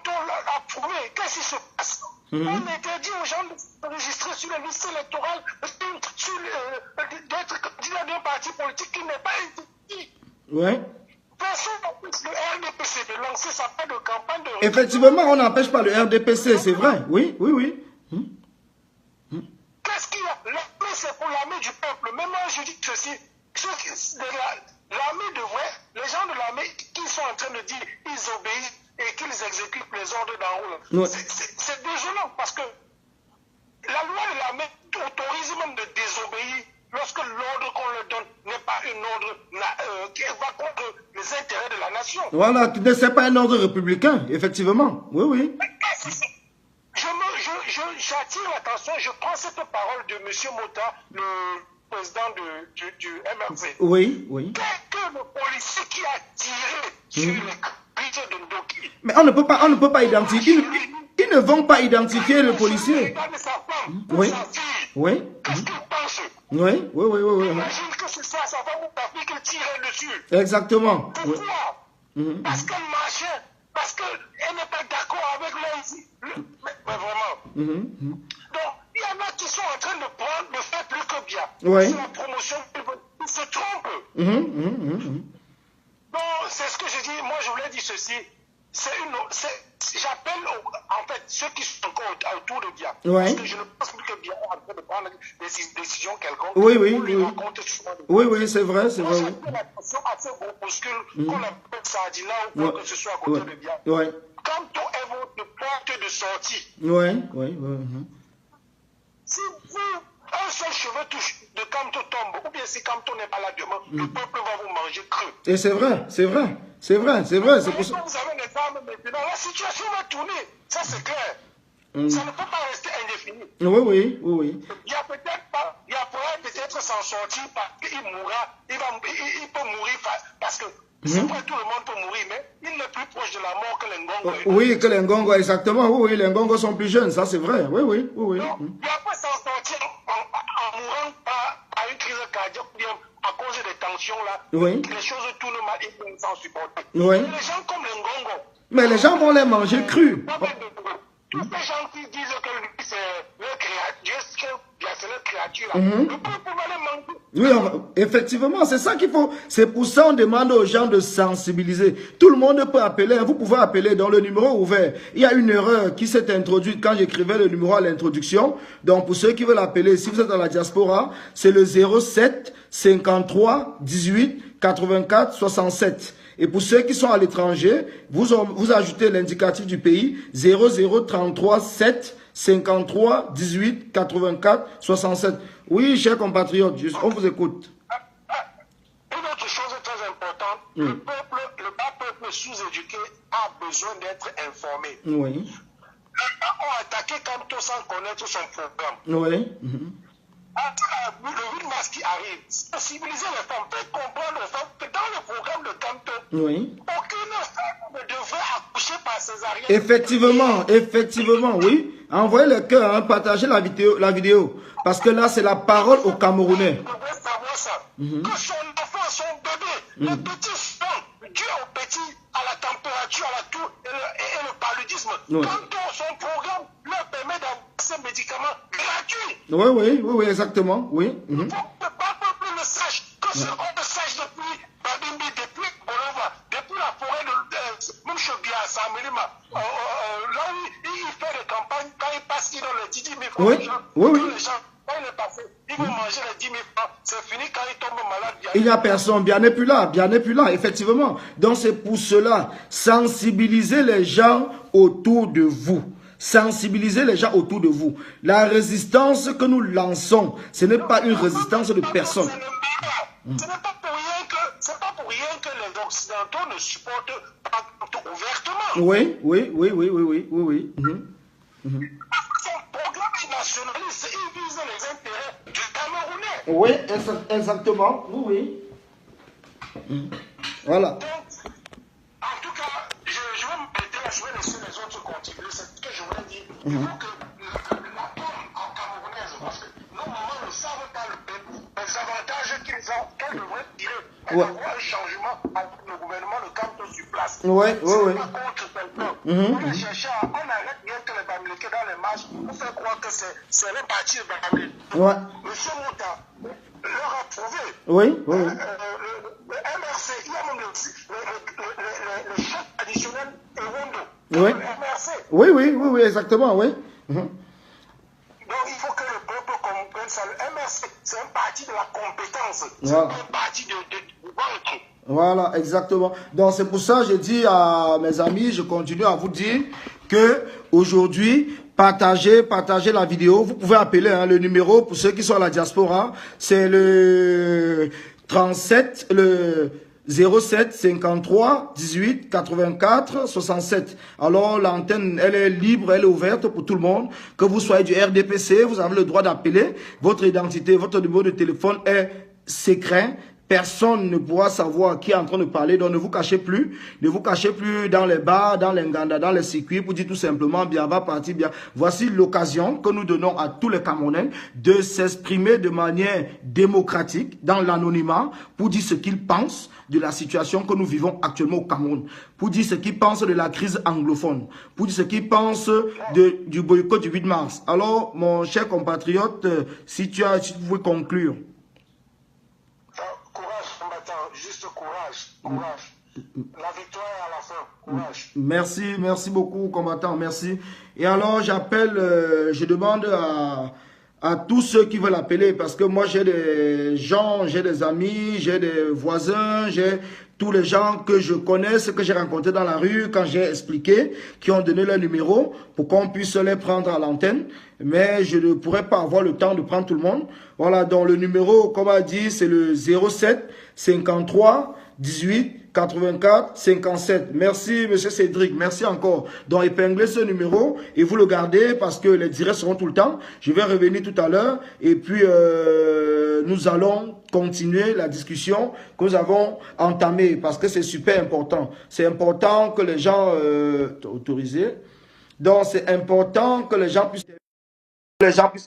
Speaker 2: on l'a prouvé, qu'est-ce qui se passe? On interdit aux gens de s'enregistrer sur les listes électorales, d'être candidat d'un parti politique qui n'est pas interdit. Personne n'empêche le RDPC de lancer sa part de campagne de...
Speaker 1: Effectivement, on n'empêche pas le RDPC, c'est vrai. Oui.
Speaker 2: je dis ceci, l'armée devrait, les gens de l'armée qui sont en train de dire ils obéissent et qu'ils exécutent les ordres d'en haut,
Speaker 1: Ouais.
Speaker 2: c'est désolant parce que la loi de l'armée autorise même de désobéir lorsque l'ordre qu'on leur donne n'est pas un ordre qui va contre les intérêts de la nation.
Speaker 1: Voilà, c'est pas un ordre républicain, effectivement. Oui, oui.
Speaker 2: J'attire l'attention, je prends cette parole de M. Mota, le président du MRC.
Speaker 1: Oui, oui.
Speaker 2: Que le policier qui a tiré sur les caprices de Ndoki.
Speaker 1: Mais on ne peut pas identifier. Ils ne vont pas identifier le policier.
Speaker 2: Regarde sa femme,
Speaker 1: Oui.
Speaker 2: sa fille.
Speaker 1: Oui.
Speaker 2: Qu'est-ce qu'il pense?
Speaker 1: Oui, oui, oui, oui.
Speaker 2: Imagine que ce soit sa femme ou sa fille qui tirait dessus.
Speaker 1: Exactement. Oui.
Speaker 2: Pourquoi? Parce qu'elle marchait, parce qu'elle n'est pas d'accord avec lui. Mais vraiment. Donc, il y en a qui sont en train de faire plus que bien.
Speaker 1: Oui.
Speaker 2: C'est la promotion, ils se trompent. Donc, c'est ce que je dis. Moi, je voulais dire ceci. J'appelle en fait ceux qui sont encore autour de Dia.
Speaker 1: Ouais.
Speaker 2: Parce que je ne pense plus que Dia est en train de prendre des décisions quelconques.
Speaker 1: Oui, oui,
Speaker 2: On lui
Speaker 1: oui.
Speaker 2: raconte souvent des
Speaker 1: Oui, oui, c'est vrai, c'est
Speaker 2: Moi,
Speaker 1: vrai.
Speaker 2: j'appelle l'attention à ce groupuscule qu'on appelle Sardina ou quoi que ce soit à côté de Dia.
Speaker 1: Oui,
Speaker 2: Quand on est votre porte de sortie,
Speaker 1: oui, oui.
Speaker 2: si vous, un seul cheveu de Kamto tombe, ou bien si Kamto n'est pas là demain, le peuple va vous manger cru.
Speaker 1: Et c'est vrai, c'est vrai, c'est vrai, c'est vrai. C'est pour ça.
Speaker 2: Quand vous avez des armes maintenant, la situation va tourner. Ça, c'est clair. Ça ne peut pas rester indéfini.
Speaker 1: Oui, oui, oui, oui.
Speaker 2: Il y a peut-être pas, il y a peut-être s'en sortir parce qu'il mourra, il peut mourir parce que c'est vrai, tout le monde peut mourir, mais il n'est plus proche de la mort que les Ngongo.
Speaker 1: Oui, que les Ngongo, exactement. Oui, oui, les Ngongo sont plus jeunes, ça c'est vrai. Oui, oui, oui, oui.
Speaker 2: Donc, il ne va pas s'en sortir en mourant par une crise cardiaque ou bien à cause des tensions là.
Speaker 1: Oui.
Speaker 2: Les choses tournent mal et ils s'en supporter.
Speaker 1: Oui.
Speaker 2: Les gens comme les Ngongo.
Speaker 1: Mais les gens vont les manger crus.
Speaker 2: Tous ces gens qui disent que lui, c'est leur créature, c'est leur créature, là. Le peuple va les manger.
Speaker 1: Oui, effectivement, c'est ça qu'il faut. C'est pour ça qu'on demande aux gens de sensibiliser. Tout le monde peut appeler. Vous pouvez appeler dans le numéro ouvert. Il y a une erreur qui s'est introduite quand j'écrivais le numéro à l'introduction. Donc, pour ceux qui veulent appeler, si vous êtes dans la diaspora, c'est le 07 53 18 84 67. Et pour ceux qui sont à l'étranger, vous ajoutez l'indicatif du pays 0033 7 53 18 84 67. Oui, chers compatriotes, on vous écoute.
Speaker 2: Une autre chose très importante, le bas peuple sous-éduqué a besoin d'être informé.
Speaker 1: Oui.
Speaker 2: Les gens ont attaqué Kamto sans connaître son programme.
Speaker 1: Oui.
Speaker 2: Le 8 mars qui arrive, sensibiliser les femmes, faire comprendre aux femmes que dans le programme de Kamto,
Speaker 1: Oui.
Speaker 2: aucune femme ne devrait accoucher par césarienne.
Speaker 1: Effectivement, effectivement, oui. Envoyez le cœur, hein, partagez la vidéo. Parce que là, c'est la parole aux Camerounais.
Speaker 2: On devrait savoir ça. Que son enfant, son bébé, les petits sont dus aux petits, à la température, à la toux et le paludisme. Quand son programme leur permet d'avoir ces médicaments gratuits.
Speaker 1: Oui, oui, oui, oui, exactement. Oui.
Speaker 2: Il faut que le peuple le sache, que ce qu'on le sache depuis Babimbi, depuis Bolova, depuis la forêt de même Chobia, Samelima, là où il fait des campagnes, quand il passe, il donne les 10 000 francs aux gens.
Speaker 1: Oui.
Speaker 2: Les gens, quand il est passé, il veut manger les 10 000 francs, c'est fini quand il tombe malade.
Speaker 1: Il n'y a personne, bien n'est plus là, effectivement. Donc c'est pour cela, sensibiliser les gens autour de vous. Sensibiliser les gens autour de vous. La résistance que nous lançons, ce n'est pas une résistance de personne.
Speaker 2: Ce n'est pas pour rien que les Occidentaux ne supportent pas ouvertement.
Speaker 1: Oui.
Speaker 2: Son programme est nationaliste, il vise les intérêts du Camerounais.
Speaker 1: Oui, exactement. Oui. Voilà.
Speaker 2: Donc, en tout cas, je vais m'arrêter là, je vais laisser les autres continuer. C'est ce que je voulais dire. Il faut que la pomme en camerounaise, parce que nos mamans ne savent pas les avantages qu'elles devraient tirer pour avoir un changement avec le gouvernement de Kamto sur place.
Speaker 1: Oui.
Speaker 2: Pas contre quelqu'un. On a cherché, on arrête bien que les Bamileke dans les marches, on fait croire que c'est le parti de Bamileke.
Speaker 1: Ouais.
Speaker 2: Monsieur Mouta leur a prouvé.
Speaker 1: Oui.
Speaker 2: Le MRC, il y a même le chef traditionnel Ewondo.
Speaker 1: Oui.
Speaker 2: Le MRC.
Speaker 1: Oui, exactement, oui.
Speaker 2: Donc il faut que le peuple comprenne ça. Le MRC, c'est un parti de la compétences.
Speaker 1: Voilà.
Speaker 2: Ça fait partie de vaincre.
Speaker 1: Voilà, exactement. Donc c'est pour ça que je dis à mes amis, je continue à vous dire que aujourd'hui, partagez la vidéo. Vous pouvez appeler le numéro pour ceux qui sont à la diaspora, c'est le 37, le 07 53 18 84 67. Alors l'antenne, elle est libre, elle est ouverte pour tout le monde. Que vous soyez du RDPC, vous avez le droit d'appeler. Votre identité, votre numéro de téléphone est secret. Personne ne pourra savoir qui est en train de parler, donc ne vous cachez plus. Ne vous cachez plus dans les bars, dans les nganda, dans les circuits pour dire tout simplement bien, va partir bien. Voici l'occasion que nous donnons à tous les Camerounais de s'exprimer de manière démocratique, dans l'anonymat, pour dire ce qu'ils pensent de la situation que nous vivons actuellement au Cameroun, pour dire ce qu'ils pensent de la crise anglophone, pour dire ce qu'ils pensent du boycott du 8 mars. Alors, mon cher compatriote, si tu pouvais conclure.
Speaker 2: Courage, combattant, juste courage, courage. La victoire est à la fin, courage.
Speaker 1: Merci beaucoup, combattant, merci. Et alors, je demande à tous ceux qui veulent appeler, parce que moi, j'ai des gens, j'ai des amis, j'ai des voisins, j'ai tous les gens que je connais, que j'ai rencontrés dans la rue, quand j'ai expliqué, qui ont donné leur numéro pour qu'on puisse les prendre à l'antenne. Mais je ne pourrais pas avoir le temps de prendre tout le monde. Voilà, donc le numéro, comme on a dit, c'est le 07 53 18 84 57. Merci, monsieur Cédric. Merci encore. Donc, épinglez ce numéro et vous le gardez parce que les directs seront tout le temps. Je vais revenir tout à l'heure et puis nous allons continuer la discussion que nous avons entamée parce que c'est super important. C'est important que les gens autorisés. Donc, c'est important que les gens puissent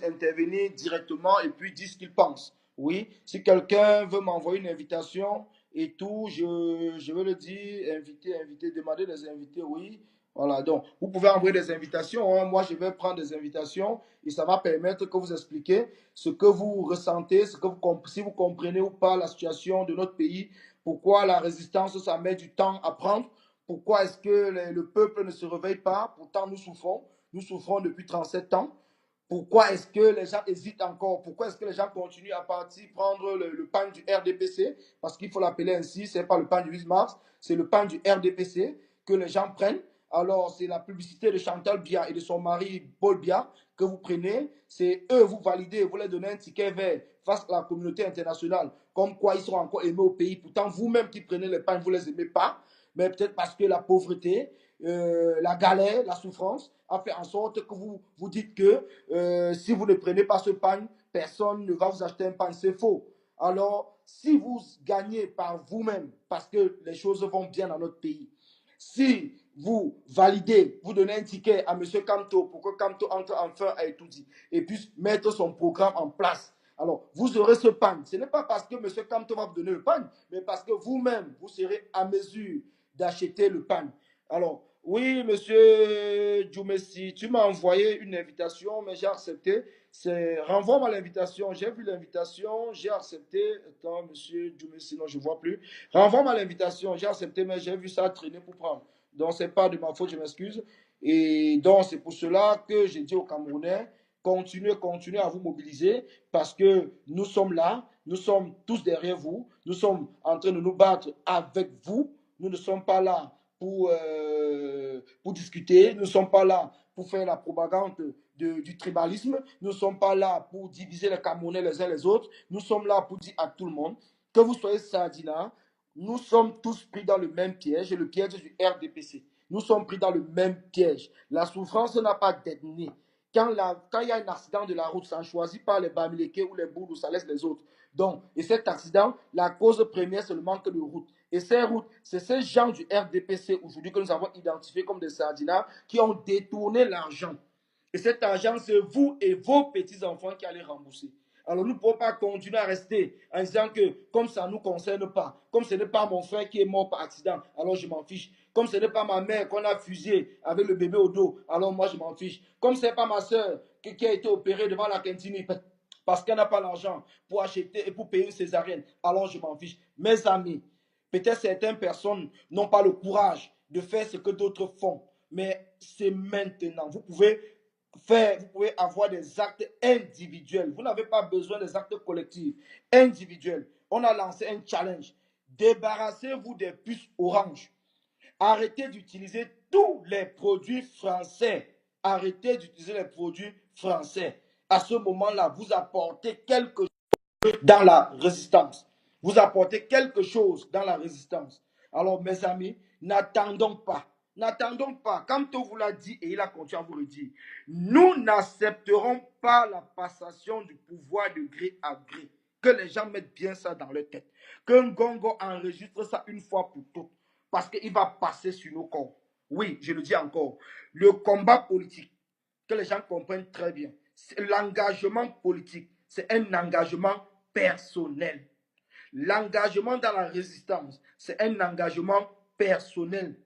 Speaker 1: intervenir directement et puis dire ce qu'ils pensent. Oui, si quelqu'un veut m'envoyer une invitation et tout, je veux le dire, inviter, demander des invités, oui. Voilà, donc vous pouvez envoyer des invitations. Hein. Moi, je vais prendre des invitations et ça va permettre que vous expliquiez ce que vous ressentez, si vous comprenez ou pas la situation de notre pays, pourquoi la résistance, ça met du temps à prendre, pourquoi est-ce que le peuple ne se réveille pas, pourtant nous souffrons depuis 37 ans. Pourquoi est-ce que les gens hésitent encore? Pourquoi est-ce que les gens continuent à partir prendre le pan du RDPC? Parce qu'il faut l'appeler ainsi, ce n'est pas le pan du 8 mars, c'est le pan du RDPC que les gens prennent. Alors, c'est la publicité de Chantal Biya et de son mari Paul Biya que vous prenez. C'est eux, vous validez, vous leur donnez un ticket vert face à la communauté internationale. Comme quoi ils sont encore aimés au pays. Pourtant, vous-même qui prenez le pan, vous ne les aimez pas. Mais peut-être parce que la pauvreté, la galère, la souffrance a fait en sorte que vous dites que si vous ne prenez pas ce pain, personne ne va vous acheter un pain. C'est faux. Alors, si vous gagnez par vous-même, parce que les choses vont bien dans notre pays, si vous validez, vous donnez un ticket à M. Kamto pour que Kamto entre enfin à Etoudi et puisse mettre son programme en place, alors vous aurez ce pain. Ce n'est pas parce que M. Kamto va vous donner le pain, mais parce que vous-même, vous serez à mesure d'acheter le pain. Alors, oui, monsieur Djoumessi, tu m'as envoyé une invitation, mais j'ai accepté. Renvoie-moi l'invitation. J'ai vu l'invitation, j'ai accepté. Attends, monsieur Djoumessi, non, je ne vois plus. Renvoie-moi l'invitation, j'ai accepté, mais j'ai vu ça traîner pour prendre. Donc, ce n'est pas de ma faute, je m'excuse. Et donc, c'est pour cela que j'ai dit aux Camerounais, continuez à vous mobiliser parce que nous sommes là, nous sommes tous derrière vous, nous sommes en train de nous battre avec vous. Nous ne sommes pas là pour discuter, nous ne sommes pas là pour faire la propagande du tribalisme, nous ne sommes pas là pour diviser les Camerounais les uns les autres, nous sommes là pour dire à tout le monde, que vous soyez Sardina, nous sommes tous pris dans le même piège, le piège du RDPC. Nous sommes pris dans le même piège. La souffrance n'a pas d'ethnie. Quand il y a un accident de la route, ça ne choisit pas les Bamileke ou les Boudou, ça laisse les autres. Donc, et cet accident, la cause première, c'est le manque de route. Et ces routes, c'est ces gens du RDPC aujourd'hui que nous avons identifiés comme des sardinats qui ont détourné l'argent. Et cet argent, c'est vous et vos petits-enfants qui allez rembourser. Alors nous ne pouvons pas continuer à rester en disant que comme ça ne nous concerne pas, comme ce n'est pas mon frère qui est mort par accident, alors je m'en fiche. Comme ce n'est pas ma mère qu'on a fusillée avec le bébé au dos, alors moi je m'en fiche. Comme ce n'est pas ma soeur qui a été opérée devant la cantine parce qu'elle n'a pas l'argent pour acheter et pour payer une césarienne, alors je m'en fiche. Mes amis, peut-être certaines personnes n'ont pas le courage de faire ce que d'autres font, mais c'est maintenant. Vous pouvez vous pouvez avoir des actes individuels. Vous n'avez pas besoin des actes collectifs. Individuels. On a lancé un challenge. Débarrassez-vous des puces oranges. Arrêtez d'utiliser tous les produits français. Arrêtez d'utiliser les produits français. À ce moment-là, vous apportez quelque chose dans la résistance. Vous apportez quelque chose dans la résistance. Alors, mes amis, n'attendons pas. N'attendons pas. Quand on vous l'a dit et il a continué à vous le dire, nous n'accepterons pas la passation du pouvoir de gré à gré. Que les gens mettent bien ça dans leur tête. Qu'un gongo enregistre ça une fois pour toutes. Parce qu'il va passer sur nos corps. Oui, je le dis encore. Le combat politique, que les gens comprennent très bien, l'engagement politique, c'est un engagement personnel. L'engagement dans la résistance, c'est un engagement personnel.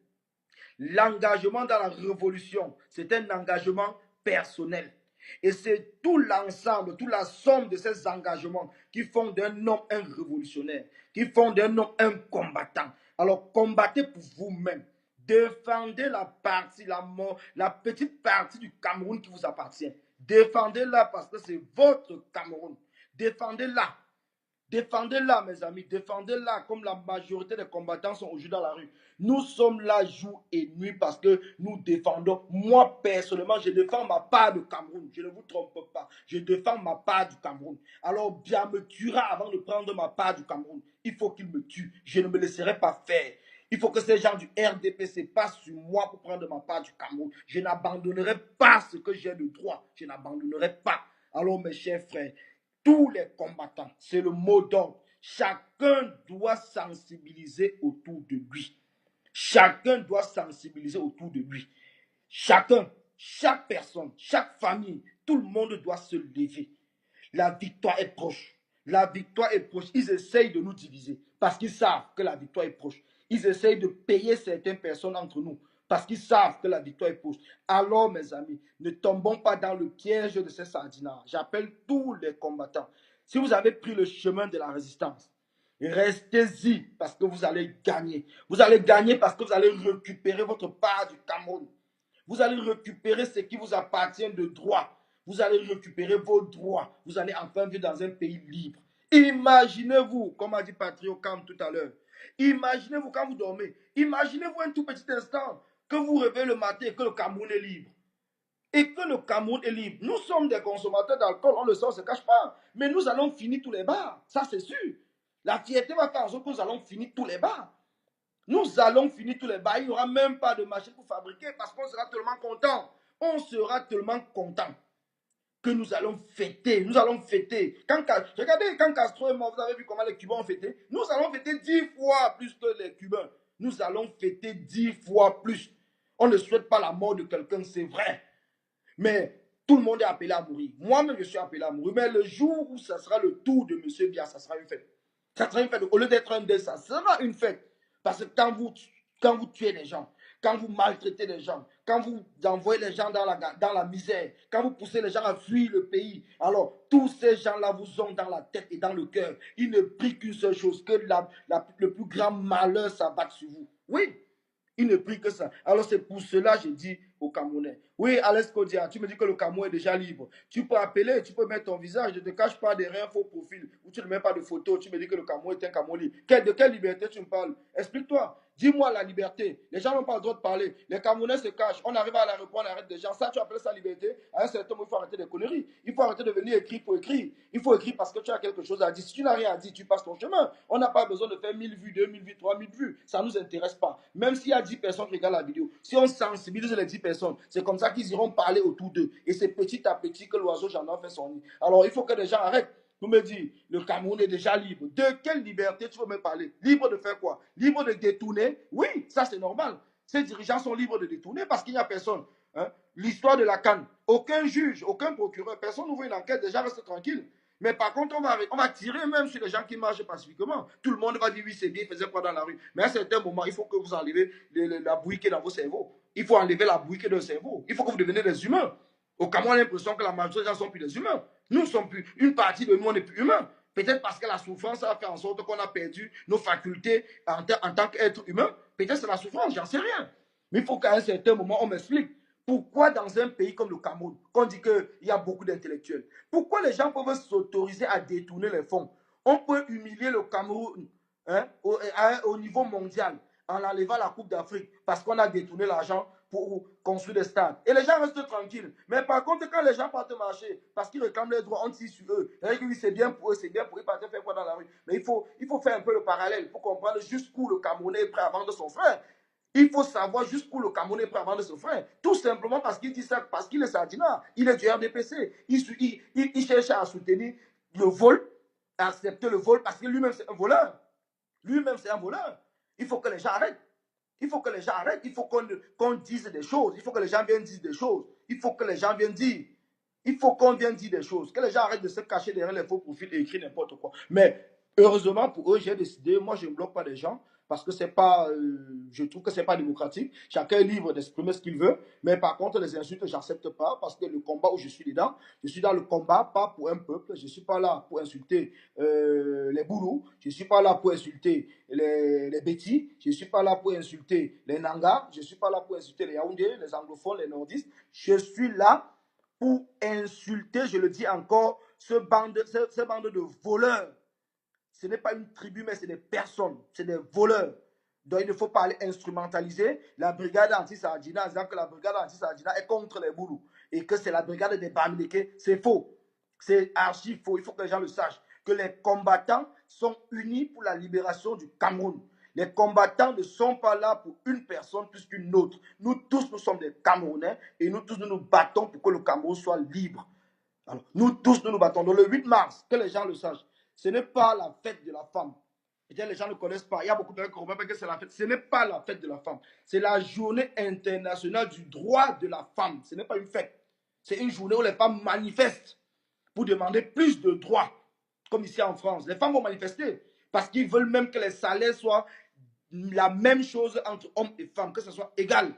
Speaker 1: L'engagement dans la révolution, c'est un engagement personnel. Et c'est tout l'ensemble, toute la somme de ces engagements qui font d'un homme un révolutionnaire, qui font d'un homme un combattant. Alors combattez pour vous-même. Défendez la partie, la petite partie du Cameroun qui vous appartient. Défendez-la parce que c'est votre Cameroun. Défendez-la. Défendez-la, mes amis, défendez-la comme la majorité des combattants sont aujourd'hui dans la rue. Nous sommes là jour et nuit parce que nous défendons. Moi, personnellement, je défends ma part de Cameroun. Je ne vous trompe pas. Je défends ma part du Cameroun. Alors, bien me tuera avant de prendre ma part du Cameroun. Il faut qu'il me tue. Je ne me laisserai pas faire. Il faut que ces gens du RDPC passent sur moi pour prendre ma part du Cameroun. Je n'abandonnerai pas ce que j'ai de droit. Je n'abandonnerai pas. Alors, mes chers frères, tous les combattants, c'est le mot d'ordre. Chacun doit sensibiliser autour de lui. Chacun doit sensibiliser autour de lui. Chacun, chaque personne, chaque famille, tout le monde doit se lever. La victoire est proche. La victoire est proche. Ils essayent de nous diviser parce qu'ils savent que la victoire est proche. Ils essayent de payer certaines personnes entre nous parce qu'ils savent que la victoire est proche. Alors, mes amis, ne tombons pas dans le piège de ces sardinards. J'appelle tous les combattants. Si vous avez pris le chemin de la résistance, restez-y parce que vous allez gagner. Vous allez gagner parce que vous allez récupérer votre part du Cameroun. Vous allez récupérer ce qui vous appartient de droit. Vous allez récupérer vos droits. Vous allez enfin vivre dans un pays libre. Imaginez-vous, comme a dit Patriot Cam tout à l'heure, imaginez-vous quand vous dormez, imaginez-vous un tout petit instant que vous réveillez le matin et que le Cameroun est libre. Et que le Cameroun est libre. Nous sommes des consommateurs d'alcool, on le sait, on ne se cache pas. Mais nous allons finir tous les bars, ça c'est sûr. La fierté va faire en sorte que nous allons finir tous les bars. Nous allons finir tous les bars. Il n'y aura même pas de machine pour fabriquer parce qu'on sera tellement content. On sera tellement content que nous allons fêter. Nous allons fêter. Regardez, quand Castro est mort, vous avez vu comment les Cubains ont fêté. Nous allons fêter 10 fois plus que les Cubains. Nous allons fêter 10 fois plus. On ne souhaite pas la mort de quelqu'un, c'est vrai. Mais tout le monde est appelé à mourir. Moi-même, je suis appelé à mourir. Mais le jour où ça sera le tour de M. Biya, ça sera une fête. Ça sera une fête. Au lieu d'être un deuil, ça sera une fête. Parce que quand vous tuez les gens, quand vous maltraitez les gens, quand vous envoyez les gens dans la misère, quand vous poussez les gens à fuir le pays, alors tous ces gens-là vous ont dans la tête et dans le cœur. Ils ne prient qu'une seule chose, que le plus grand malheur s'abatte sur vous. Oui, ils ne prient que ça. Alors c'est pour cela que je dis aux Camerounais. Oui, Alex Kodia, tu me dis que le Cameroun est déjà libre. Tu peux appeler, tu peux mettre ton visage. Je ne te cache pas derrière un faux profil où tu ne mets pas de photo. Tu me dis que le Cameroun est un Cameroun libre. De quelle liberté tu me parles? Explique-toi. Dis-moi la liberté. Les gens n'ont pas le droit de parler. Les Camerounais se cachent. On arrive à l'aéroport, on arrête des gens. Ça, tu appelles ça liberté? À un certain moment, il faut arrêter des conneries. Il faut arrêter de venir écrire pour écrire. Il faut écrire parce que tu as quelque chose à dire. Si tu n'as rien à dire, tu passes ton chemin. On n'a pas besoin de faire 1000 vues, 2000 vues, 3000 vues. Ça ne nous intéresse pas. Même s'il y a 10 personnes qui regardent la vidéo, si on sensibilise les 10 personnes, c'est comme ça qu'ils iront parler autour d'eux. Et c'est petit à petit que l'oiseau j'en ai fait son nid. Alors, il faut que les gens arrêtent. Vous me dites, le Cameroun est déjà libre. De quelle liberté tu veux me parler? Libre de faire quoi? Libre de détourner? Oui, ça c'est normal. Ces dirigeants sont libres de détourner parce qu'il n'y a personne. Hein? L'histoire de la canne, aucun juge, aucun procureur, personne n'ouvre une enquête, déjà reste tranquille. Mais par contre, on va tirer même sur les gens qui marchent pacifiquement. Tout le monde va dire oui, c'est bien, il faisait quoi dans la rue. Mais à un certain moment, il faut que vous enlevez la bouillie qui est dans vos cerveaux. Il faut enlever la bouillie qui est dans le cerveau. Il faut que vous deveniez des humains. Au Cameroun, on a l'impression que la majorité des gens ne sont plus des humains. Nous ne sommes plus, une partie de nous, on n'est plus humains. Peut-être parce que la souffrance a fait en sorte qu'on a perdu nos facultés en tant qu'être humain. Peut-être c'est la souffrance, j'en sais rien. Mais il faut qu'à un certain moment, on m'explique. Pourquoi dans un pays comme le Cameroun, qu'on dit qu'il y a beaucoup d'intellectuels, pourquoi les gens peuvent s'autoriser à détourner les fonds? On peut humilier le Cameroun au niveau mondial en enlevant la Coupe d'Afrique parce qu'on a détourné l'argent pour construire des stades. Et les gens restent tranquilles. Mais par contre, quand les gens partent marcher parce qu'ils réclament les droits, on tire sur eux. C'est bien pour eux, c'est bien pour eux, partir faire quoi dans la rue. Mais il faut faire un peu le parallèle pour comprendre jusqu'où le Camerounais est prêt à vendre son frère. Il faut savoir jusqu'où le Camerounais est prêt à vendre son frère. Tout simplement parce qu'il dit ça, parce qu'il est sardinat. Il est du RDPC. Il cherche à soutenir le vol, à accepter le vol parce que lui-même c'est un voleur. Lui-même c'est un voleur. Il faut que les gens arrêtent. Il faut que les gens arrêtent. Il faut qu'on dise des choses. Il faut que les gens viennent dire des choses. Il faut que les gens viennent dire. Il faut qu'on vienne dire des choses. Que les gens arrêtent de se cacher derrière les faux profils et écrire n'importe quoi. Mais heureusement pour eux, j'ai décidé, moi je ne bloque pas les gens parce que c'est pas, je trouve que c'est pas démocratique. Chacun est libre d'exprimer ce qu'il veut. Mais par contre, les insultes, j'accepte pas parce que le combat où je suis dedans, je suis dans le combat pas pour un peuple. Je suis pas là pour insulter les boulous. Je suis pas là pour insulter les Bétis. Je suis pas là pour insulter les Nangas. Je suis pas là pour insulter les Yaoundé, les anglophones, les nordistes. Je suis là pour insulter, je le dis encore, ce bande de voleurs. Ce n'est pas une tribu, mais c'est des personnes, c'est des voleurs. Donc il ne faut pas aller instrumentaliser la brigade anti-Sardina en disant que la brigade anti-Sardina est contre les boulous et que c'est la brigade des Bamileke. C'est faux. C'est archi faux. Il faut que les gens le sachent. Que les combattants sont unis pour la libération du Cameroun. Les combattants ne sont pas là pour une personne plus qu'une autre. Nous tous, nous sommes des Camerounais et nous tous, nous nous battons pour que le Cameroun soit libre. Alors, nous tous, nous nous battons. Donc, le 8 mars, que les gens le sachent, ce n'est pas la fête de la femme. Et les gens ne connaissent pas. Il y a beaucoup de gens qui ne comprennent pas que c'est la fête. Ce n'est pas la fête de la femme. C'est la journée internationale du droit de la femme. Ce n'est pas une fête. C'est une journée où les femmes manifestent pour demander plus de droits. Comme ici en France. Les femmes vont manifester parce qu'ils veulent même que les salaires soient la même chose entre hommes et femmes, que ce soit égal.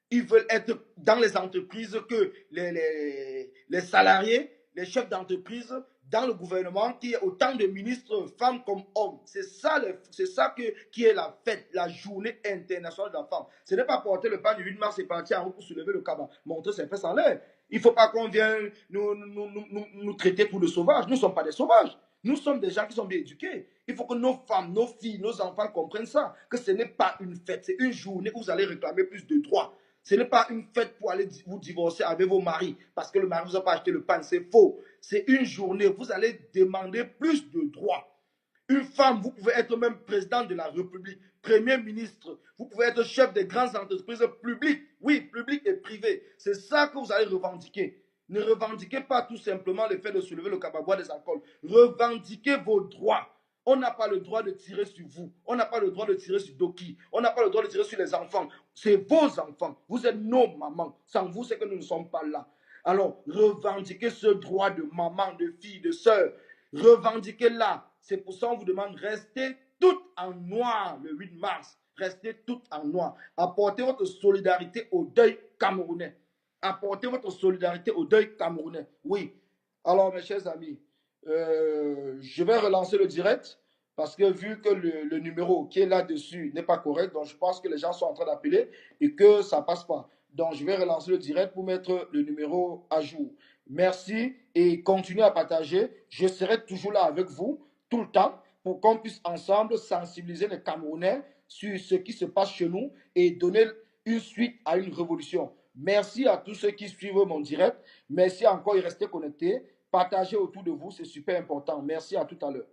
Speaker 1: Ils veulent être dans les entreprises que les salariés, les chefs d'entreprise, dans le gouvernement, qu'il y ait autant de ministres, femmes comme hommes. C'est ça qui est la fête, la journée internationale de la femme. Ce n'est pas porter le pas du 8 mars et partir en route pour soulever le cabas, montrer ses fesses en l'air. Il ne faut pas qu'on vienne nous traiter pour de sauvages. Nous ne sommes pas des sauvages. Nous sommes des gens qui sont bien éduqués. Il faut que nos femmes, nos filles, nos enfants comprennent ça. Que ce n'est pas une fête. C'est une journée où vous allez réclamer plus de droits. Ce n'est pas une fête pour aller vous divorcer avec vos maris parce que le mari ne vous a pas acheté le pain. C'est faux. C'est une journée où vous allez demander plus de droits. Une femme, vous pouvez être même président de la République, premier ministre. Vous pouvez être chef des grandes entreprises publiques. Oui, publiques et privées. C'est ça que vous allez revendiquer. Ne revendiquez pas tout simplement le fait de soulever le cababois des alcools. Revendiquez vos droits. On n'a pas le droit de tirer sur vous. On n'a pas le droit de tirer sur Doki. On n'a pas le droit de tirer sur les enfants. C'est vos enfants. Vous êtes nos mamans. Sans vous, c'est que nous ne sommes pas là. Alors, revendiquez ce droit de maman, de fille, de sœur. Revendiquez-la. C'est pour ça qu'on vous demande, restez toutes en noir le 8 mars. Restez toutes en noir. Apportez votre solidarité au deuil camerounais. Apportez votre solidarité au deuil camerounais. Oui. Alors, mes chers amis, je vais relancer le direct parce que vu que le numéro qui est là-dessus n'est pas correct, donc je pense que les gens sont en train d'appeler et que ça ne passe pas. Donc, je vais relancer le direct pour mettre le numéro à jour. Merci et continuez à partager. Je serai toujours là avec vous tout le temps pour qu'on puisse ensemble sensibiliser les Camerounais sur ce qui se passe chez nous et donner une suite à une révolution. Merci à tous ceux qui suivent mon direct. Merci encore et restez connectés. Partagez autour de vous, c'est super important. Merci, à tout à l'heure.